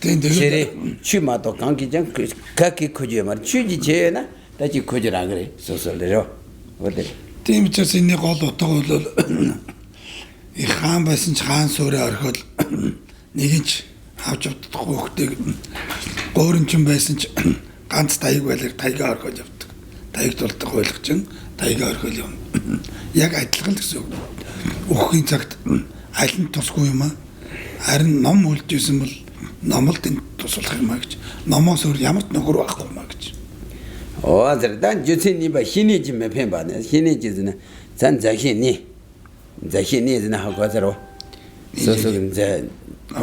chere chuma to kangi jang kaki khoje mar chuji che na taji khojra gre so rewa ote тийм учраас энэ гол утга бол их хаан байсан ч хаан суурь орхиод нэг нь ч авч явдаг хөөхтэйг гооринчин байсан ч ганц таяг байлаар таяга орхиод явдаг. Таяг тулдаг ойлгож чин таяга орхиод явна. Яг адилхан л гэсэн үг. Өөхгийн цагт аль нь тусгүй юм аа. Харин ном үлдээсэн бол номолд энэ туслах юм аа гэж. Номоос өөр ямар ч нөхөр байхгүй юм аа гэж. дан 주체니 바 신이지 매편 바네 신이지는 잔 자신이 자신이는 하고 가서로 소소 이제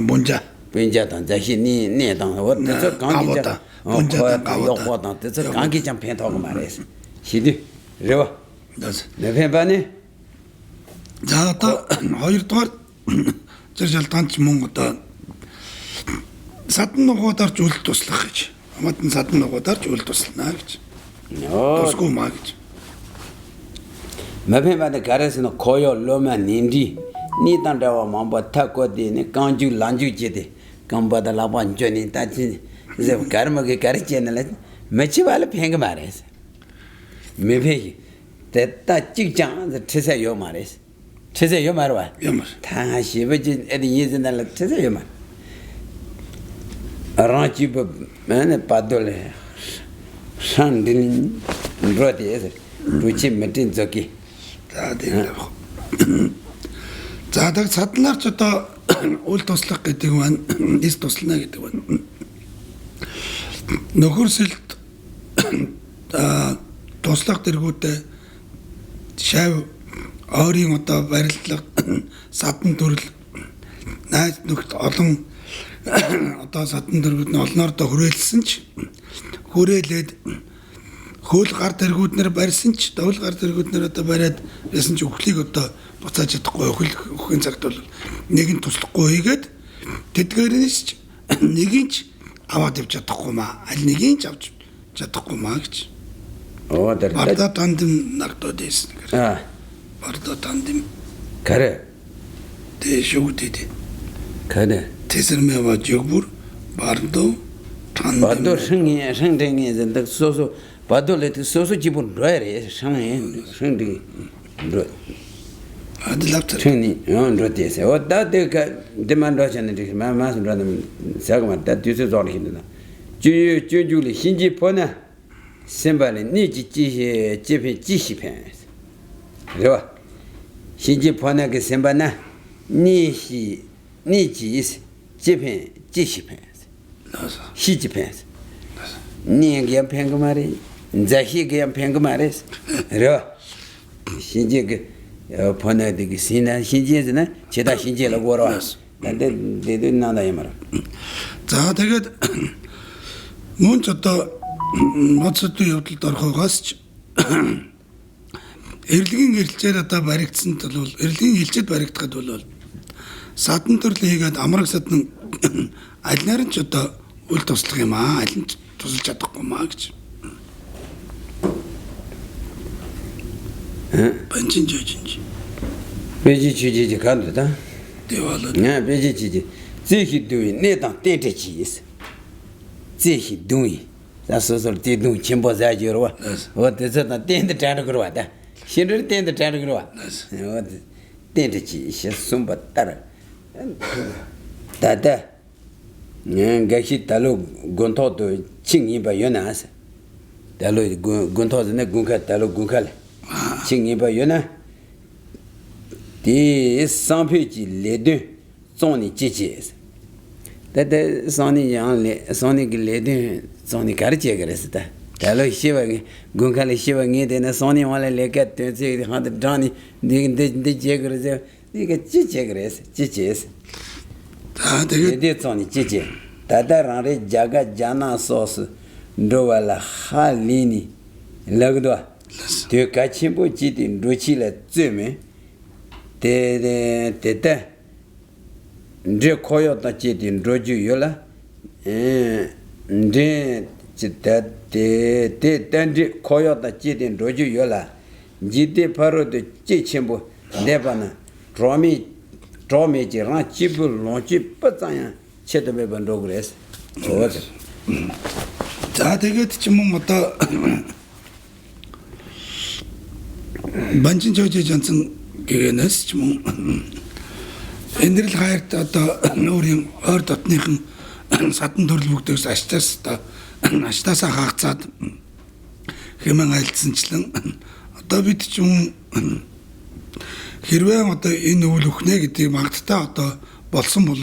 뭔자 변자단 자신이 내당 어저 강기자 뭔자 요거다 저 강기장 편타고 말했어 시디 레와 그래서 매편 바네 자 또 хоёрдугаар зэржэлтанч мөн одоо садан нугуудаарч үл туслах гэж. Амтан садан нугуудаарч үл туслана гэж. Тусгүй маа гэж. 매편바네 가르스는 고요 로마 닌디 니단다와 mambo 타코디네 강주 란주지데 강바다 라반조니 따지 이제 가르마게 가르치는 매치발 팽가 말했어. 매페기 됐다 찍장 tre세요 말했어. tre세요 말와. 다 시버진 애디 예전날 tre세요 말. 아라치버 맨에 빠돌레 산딘 로디에서 루치 메틴 저기 За садлаарч одоо үл туслах гэдэг маань эс туслана гэдэг байна. Нөхөрсөлд туслах дэргүүтээ шав ойрын одоо барилдлага садан төрөл найз нөхд олон одоо садан дэргүүд нь олноордоо хүрээлсэн ч хүрээлээд хөөл гар дэргүүднэр барьсан ч довл гар дэргүүднэр одоо бариад ясан ч өхлийг одоо буцааж чадахгүй өхлийн цагт бол нэг нь туслахгүй хийгээд тэдгээрээс ч нэг нь ч аваад явж чадахгүй маа аль нэг нь ч авч чадахгүй маа гэж. Барда тандем нагдод ийсэн гэр. Барда тандем. Карэ. Тэшүүдэд. Карэ. Тэсэрмэва жигбүр бардо тандем. Бардо шэнгийн зэндэг сосо 바돌레트 소소 기본 로에레 상에 상디 로 아들랍터 트니 온로티에세 오다데가 데만도잖아데 마마스라는 자그마다 뒤에서 저리긴다 주주주리 신지 보나 셈발이 니지 지시 제페 지시펜 그래봐 신지 보나 그 셈바나 니시 니지 제페 지시펜 시지펜 니게 팽거 말이 자히게 팽거 말이스 려 신지게 보내되기 신나 신지에서나 제다 신지라고 걸어 근데 내도 나나야 말아 자 тэгээд мөн ч одоо моцтой явдалд орохоогоос ч эрлэгийн ирэлцээр одоо баригдсанд бол эрлэгийн хилчэд баригдахад бол садан төрөл хийгээд амраг садан аль нарийн ч одоо үл туслах юм аа аль нь тусалж чадахгүй маа гэж. Банчин жижинж. 베지 주지지 간다. 대화를. 네, 베지 주지. 제히 두이 내당 땡땡지 있어. 제히 두이. 자서서 뒤두 침보 자지로 와. 어디서나 땡땡 자는 거 와다. 신을 땡땡 자는 거 와. 어디 땡땡지 있어 숨바 따라. 다다. 네, 가시 달로 곤토도 칭이바 연나서. 달로 곤토즈네 군카 달로 군칼. 칭이바 연나. 디 상표지 레드 존이 지지에서. 다다 손이 양레 손이 레드 손이 가르치게 그랬다. 달로 시바게 군칼이 시바게 되나 손이 원래 레게 되지 한데 다니 니데 제그르제 이게 지지 그랬어. 지지에서. 다 되게 대대촌이 지지 다다랑레 자가 자나 소스 도발라 할리니 럭도 되 같이보 지딘 루치레 쯤에 대대 이제 코요다 지딘 로주 요라 이제 지다 대대 단지 코요다 지딘 로주 요라 지대 바로도 지침보 내바나 드로미지 랑 집을 놓지 빠자야 체도배 번도 그랬어. 좋아져. 자, 되게 좀 뭐다 만진 저지 전선 그게네스 좀 энэрл хайрт одоо өөрийн ойр дотныхан садан төрөл бүгдээс аштаасаа хаагцаад хэмээн айлтсанчлан одоо бид ч юм хэрвээ одоо энэ үйл өхнэ гэдгийг магадтай одоо болсон бол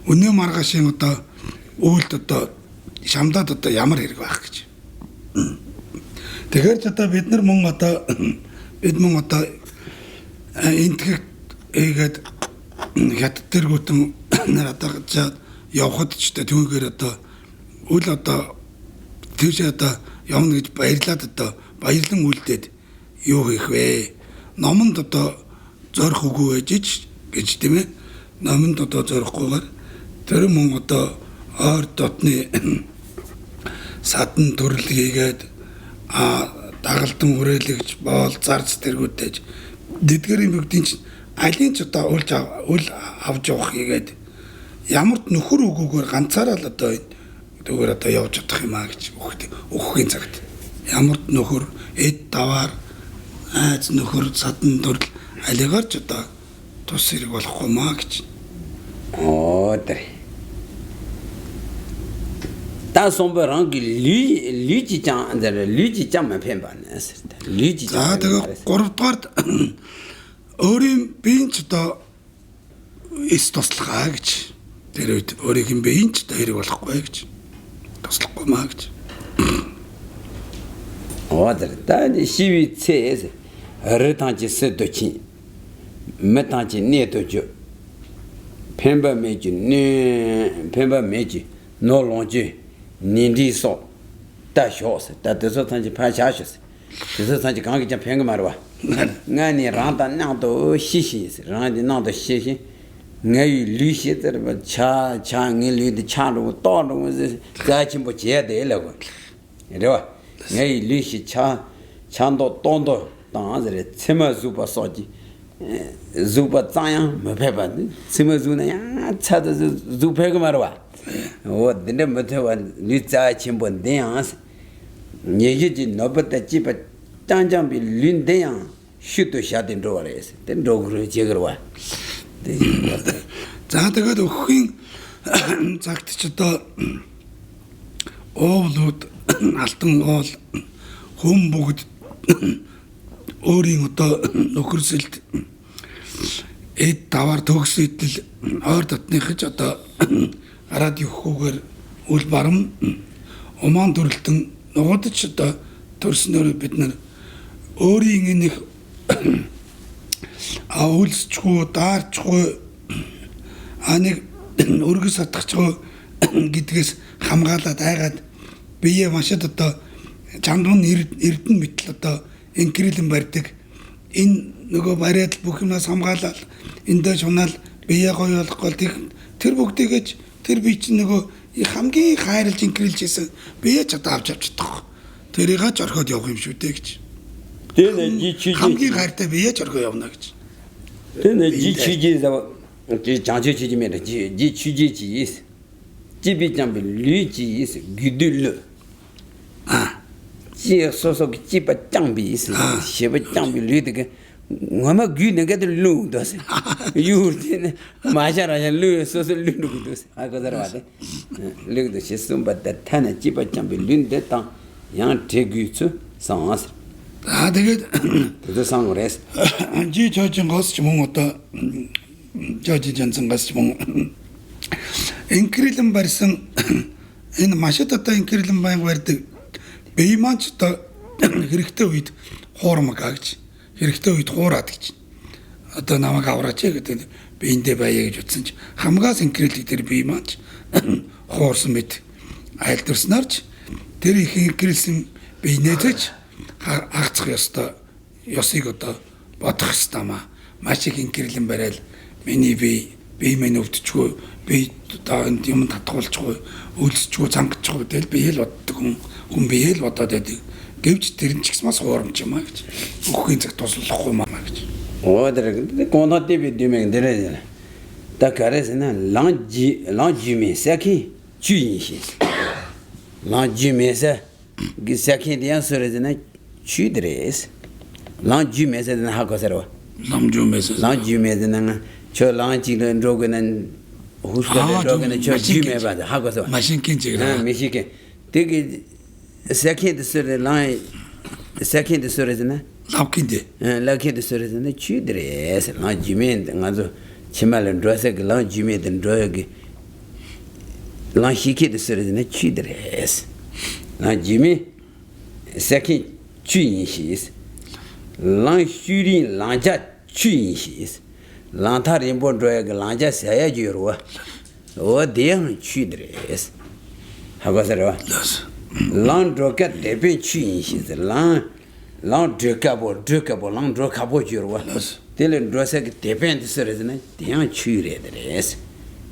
өнөө маргаашийн одоо үйлд одоо шамдаад одоо ямар хэрэг байх гэж. Тэгэхээр ч одоо бид нар мөн одоо энтгэх эгээд хятад тэргүүтэн нар одоо явхад ч түүгээр одоо үл одоо тийш одоо явна гэж баярлаад одоо баярлан үлдээд юу хийх вэ? Номонд одоо зорих үгүй байж гэж тийм ээ. Номонд одоо зорихгүйгээр тэр мөн одоо ойр дотны садан төрөл хийгээд дагалдан хүрээлэгч боол зарц тэргүүтэж дэдгэрийн бүгдийн чинь алин ч одоо үл авч явах хийгээд ямар ч нөхөр өгөөгөр ганцаараа л одоо зүгээр одоо явж чадах юм аа гэж өгөхийн цагт ямар ч нөхөр эд даваар айц нөхөр садан төрөл алигаар ч одоо тус хэрэг болохгүй маа гэж. Тэр та somberangi лижи жам пембанаас лижи за тэгээ 3 дугаард өөрийн биеийн ч одоо эс туслахаа гэж тэр үед өөрийн биеийн ч хэрэг болохгүй гэж туслахгүй маа гэж. Таны шивицээс рэтанчис дочин метанчи неточ пемба 메지 노롱지 닌디소 다쇼스 다데서 탄지 파샤쇼스 그래서 탄지 강기 좀 팽거 말아 나니 란다 나도 시시스 란디 나도 시시 ngay 리시들 차 장일리드 차로 또로 같이 뭐 제야 되려고 이래와 ngay 리시 차 찬도 돈도 당아들에 체마 주바 소지 주바 짜양 뭐 배반데 체마 주나야 차도 주배가 말아 오 근데 뭐대와 리자 침본데 양스 얘기지 너버다 집에 땅장비 린데양 슈도 샤된 로레스 된 로그로 제거와 자 тэгээд өхөхийн цагт ч одоо оолууд алтан оол хүм бүгд өөрийн одоо нөхөрсөлд эд даваар төгс идэл ойр дотныхж одоо радио хөөгээр үл барам умаан төрөлтөн нугадч одоо төрснөөр бид нар өөрийн нэг аулсчгүй даарчгүй нэг өргөс сатгачгүй гэдгээс хамгаалаад айгаад бие машад одоо чамдун эрдэн мэтэл одоо инкрилэн барьдаг энэ нөгөө бариад бүх юмнаас хамгаалал эндээ шунаал бие гоё болохгүй тэр бүгдийгэж тэр бие чинь нөгөө хамгийн хайрлж инкрилж хийсэн бие ч одоо авч чадах. Тэрийг ч орхиод явах юм шүү дээ гэж. хамгийн хайртай бие ч орхиод явна гэж. Тэний жичижээ 장치치지면 지 취지지 집이 잠비 리지 있어 기들려 지 소소 집에 장비 있어 집에 장비 리드게 뭐마 귀내게들 루도스 유르네 마샤라야 루 소소 루도스 아거더라데 루도 시스템바다 타나 집에 장비 린데 땅 양태규츠 상아스 되게 그래서 상으로스 지 저진 것이 뭐 어떤 저지 전선 것이 뭐 인크릴은 발생 энэ машатата инкрилэн баян барьдаг бейманч та хэрэгтэй үед хуурмаг гэж хэрэгтэй үед хуураад гэж одоо намайг авраач гэдэг биендээ баяа гэж утсан ч хамгаас инкрилэг дээр бейманч хуурсан мэт айлдварснаарч тэр их инкрилсэн биенээч хаагцах ёстой ёсыг одоо бодох ёстой маа маш их инкрилэн барайл миний бие минь өвдчихгүй би одоо энэ юм татгуулчихгүй өлсчихгүй цангачгүй тэгэл би хэл боддог хүн би хэл бодоод байдаг гэвч тэр нь ч гэсэн бас хуурамч юм аа гэж өгөхийн цаг туслахгүй маа гэж 어들 고노 대비 되면 되네. 다 가래서나 랑지 사키 주인시. 랑지메사 그 사키 대한 소리잖아 주드레스. 랑지메사는 하고서로. 랑지메사는 저 랑지는 로그는 후스가 로그는 저 주메바다 하고서. 마신킨지라. 미시게 되게 사키의 소리 랑 사키의 소리잖아. 라키의 소리잖아 주드레스. 랑지메는 가서 치말은 드레스 그 랑지메는 드레기 랑시키의 소리잖아 주드레스. 랑지메 사키 주인시. 랑슈리 랑자 주인시. 랑타린 본드레가 랑자 사야주로와. 어디야 주드레스. 하고서로. 랑드로가 대변 주인시. 랑드로가보 랑드로가보 주로와. 텔은 드레스가 대변 소리잖아. 대양 주레드레스.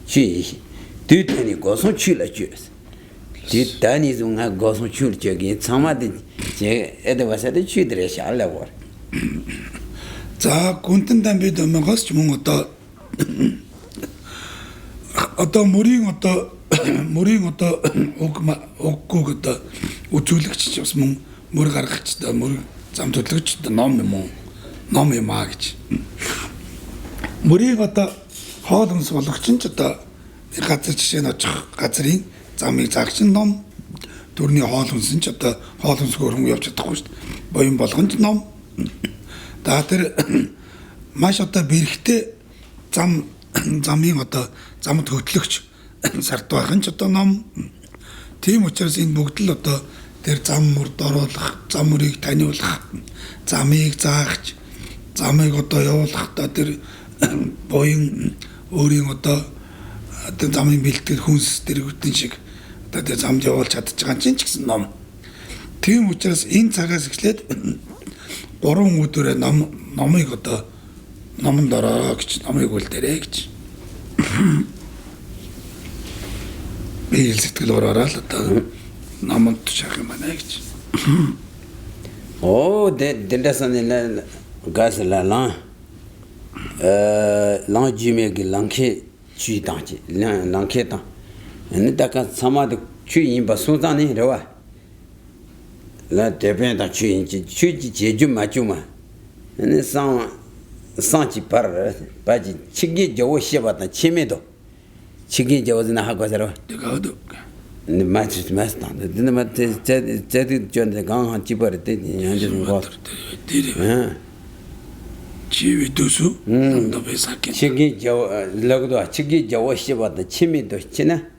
주인시. 뒤편이 고소 출라 주스. 뒤단이 좀가 고소 출 저기 참아도 제 애들 와서도 주드레스 알라고. 자, 군튼 담배도 먹었지 뭐 어떤 머리 옥고 그다 우출력치 없으면 머리 가르치다 머리 잠들력치다 너무 마겠지. 머리 갖다 하던스 올라 진짜다 같이 지내나 같이 잠이 작신 놈 둘이 하던스 진짜다 하던스 그런 옆에 타고 보임 болгон 놈 다들 마셔다 비르хтэй замын одоо зам хөтлөгч сард байхын ч одоо ном тийм учраас энэ бүгд л одоо тэр зам мөрд оруулах, зам мөрийг таниулах, замыг заахч, замыг одоо явуулах та тэр боён өөрийн одоо замын бэлтгэл хүнс тэр үтэн шиг одоо тэр замд явуулж чадчих байгаа чинь ч гэсэн ном. Тийм учраас энэ цагаас эхлээд 3 өдрөө номыг одоо номонд ороо гэж номыг үлдээрэй гэж. Би сэтгэл ороод л одоо номонд шах юм байна гэж. Оо дэндасанэ газлалан 랑지메기 랑케 주이당지 랑케당 근데 다가 사마도 주인 바 소장이 레와 라 대변다 주인지 주지 제주 맞주마 근데 상지 바르 바지 치기 저거 시바다 치매도 치기 저거나 하고서로 내가도 근데 맞지 맞다 근데 맞지 제대 전에 강한 집어를 때 현재 거 지위도수 남도 배사께 치기 저 러그도 치기 저거 시바다 치매도 지나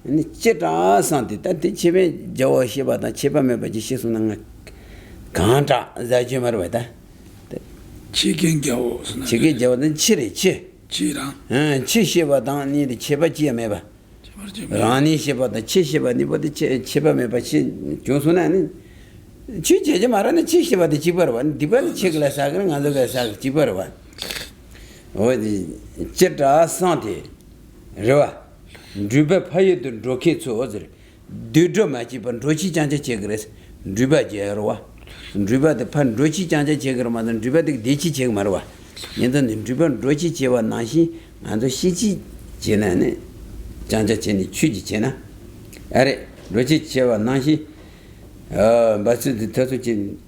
근데 제가 산티다 치매 저거 시바다 치바매 바지 시수는 강자 자주 말하다 치경겨 치기 저는 치리치 치랑 치시바다 니의 치바지에 매바 라니 시바다 치시바니 보다 치바매 바치 조선하는 치제제 말하는 치시바다 지버와 디반 치글라 사그는 안도가 사 지버와 어디 제다 산티 레와 드베 파이드 로켓소 어들 드드 마치번 로치 장제 제그레스 드바 제르와 드바데 판 로치 장제 제그르마는 드바데 데치 제그 말와 얘는 드바 로치 제와 나시 안도 시지 제나네 장제 제니 취지 제나 아래 로치 제와 나시 마스드 터스진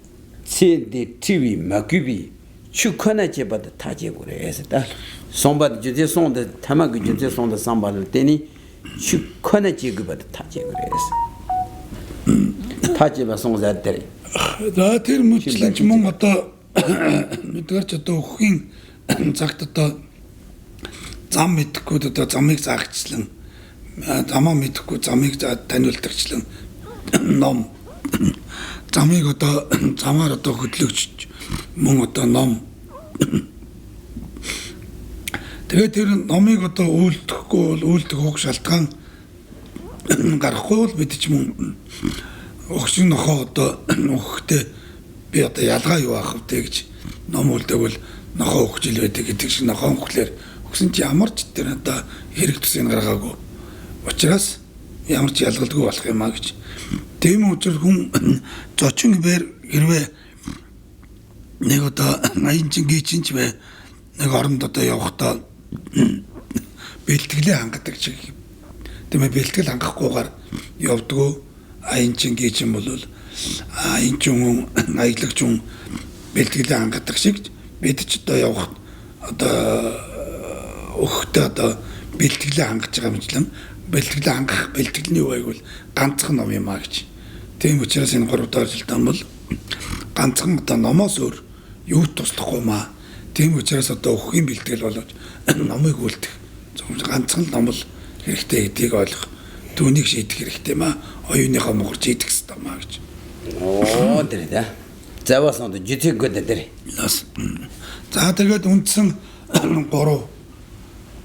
세디 TV 마규비 축하나 제바다 타제고래서다 손바드 주제 손데 타마그 주제 손데 삼바를 때니 축하나 제그바다 타제고래서 타제바 송자들이 나 тэр мөчлөж мөн одоо мэдгэрч одоо өхгийн цагт одоо зам мэдэхгүй одоо замыг заагчлан замаа мэдэхгүй замыг таниулдагчлан ном замыг одоо замаар одоо хөдлөгч мөн одоо ном тэгээд тэр номыг одоо үйлдэхгүй бол үйлдэх хуг шалтгаан гарахгүй бол бид ч мөн өгсөн нохоо одоо өгөхтэй би одоо ялгаа юу аах вэ гэж ном үлдээгвэл нохоо өгч ил байдаг гэдэг шиг нохоо өгөхлөөр өгсөн чи ямар ч тэр одоо хэрэг төсөйг гаргаагүй учраас ямар ч ялгалдаггүй болох юм а гэж. Тийм учраас хүн зочин бэр хэрвээ нэг одоо аян чингийн ч бай нэг оронд одоо явахдаа бэлтгэлээ хангадаг чиг тийм ээ бэлтгэл хангахгүйгээр явдгөө аян чингийн ч юм бол аян чин аялагч хүн бэлтгэлээ хангадаг шиг бид ч одоо явах одоо өгтөө одоо бэлтгэлээ хангаж байгаа мэтлэн бэлтгэлээ хангах бэлтгэлийн үг байвал ганцхан ном юм а гэж. Тийм учраас энэ 3 дахь ажилтан бол ганцхан одоо номоос өөр юу туслахгүй маа. Тийм учраас одоо өхийн бэлтгэл болоод номыг үлдэх ганцхан ном л хэрэгтэй гэдгийг ойлгох. Түүнийг шийдэх хэрэгтэй маа. Оюуныхаа могорч идэх хэрэгтэй маа гэж. Оо тэр да. Заваас нь житэг гэдэг дээр. За тэгээд үндсэн 3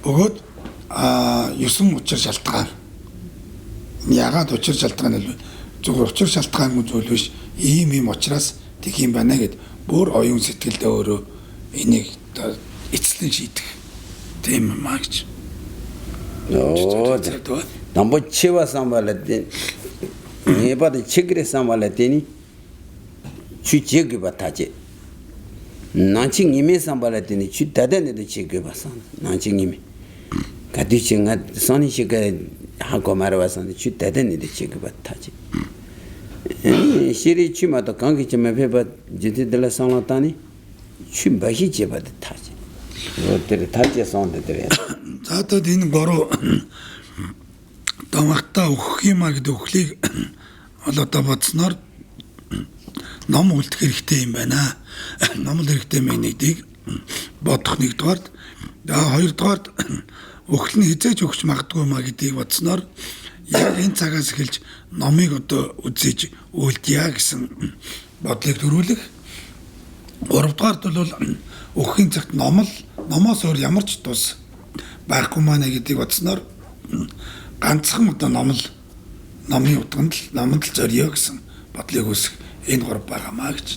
бөгөөд 9 учир шалтгаан. Ягаад учир шалтгаан вэ? Зөвхөн учир шалтгаан зүйл биш. Ийм учраас тийг юм байна гэд бүр оюун сэтгэлдээ өөрөө энийг эцлэн шийдэх. Тийм юм аа гэж. Оо намбо чива самбалэдэн. Небад чигрэ самбалэдэни. 추지역이 바타지 난칭 이메 삼발했더니 추 다다네도 지역이 봤어 난칭 이메 가디칭아 선이시가 하고 말아봤었는데 추 다다네도 지역이 바타지 시리 추마도 관계 좀 해봐 지들라 상라타니 추 바히 제바도 타지 어때 타지 손데들 자도 딘 거로 тамахта өгөх юм а гэдэг өхлийг одоо бодсноор ном үлдэх хэрэгтэй юм байна. Ном л хэрэгтэй юм нэгдийг бодох нэгдүгээрт хоёрдугаарт өхөл нь хизээж өгч магадгүй маа гэдгийг бодсноор яг энэ цагаас эхэлж номыг одоо үзэж үлдъя гэсэн бодлыг төрүүлэх. Гуравдугаарт бол өгөхийн цагт номоос өөр ямар ч тус байхгүй маа гэдгийг бодсноор ганцхан одоо номын утганд л номонд л зориё гэсэн бодлыг үүсгэх энэ 3 байгаамаа гэж.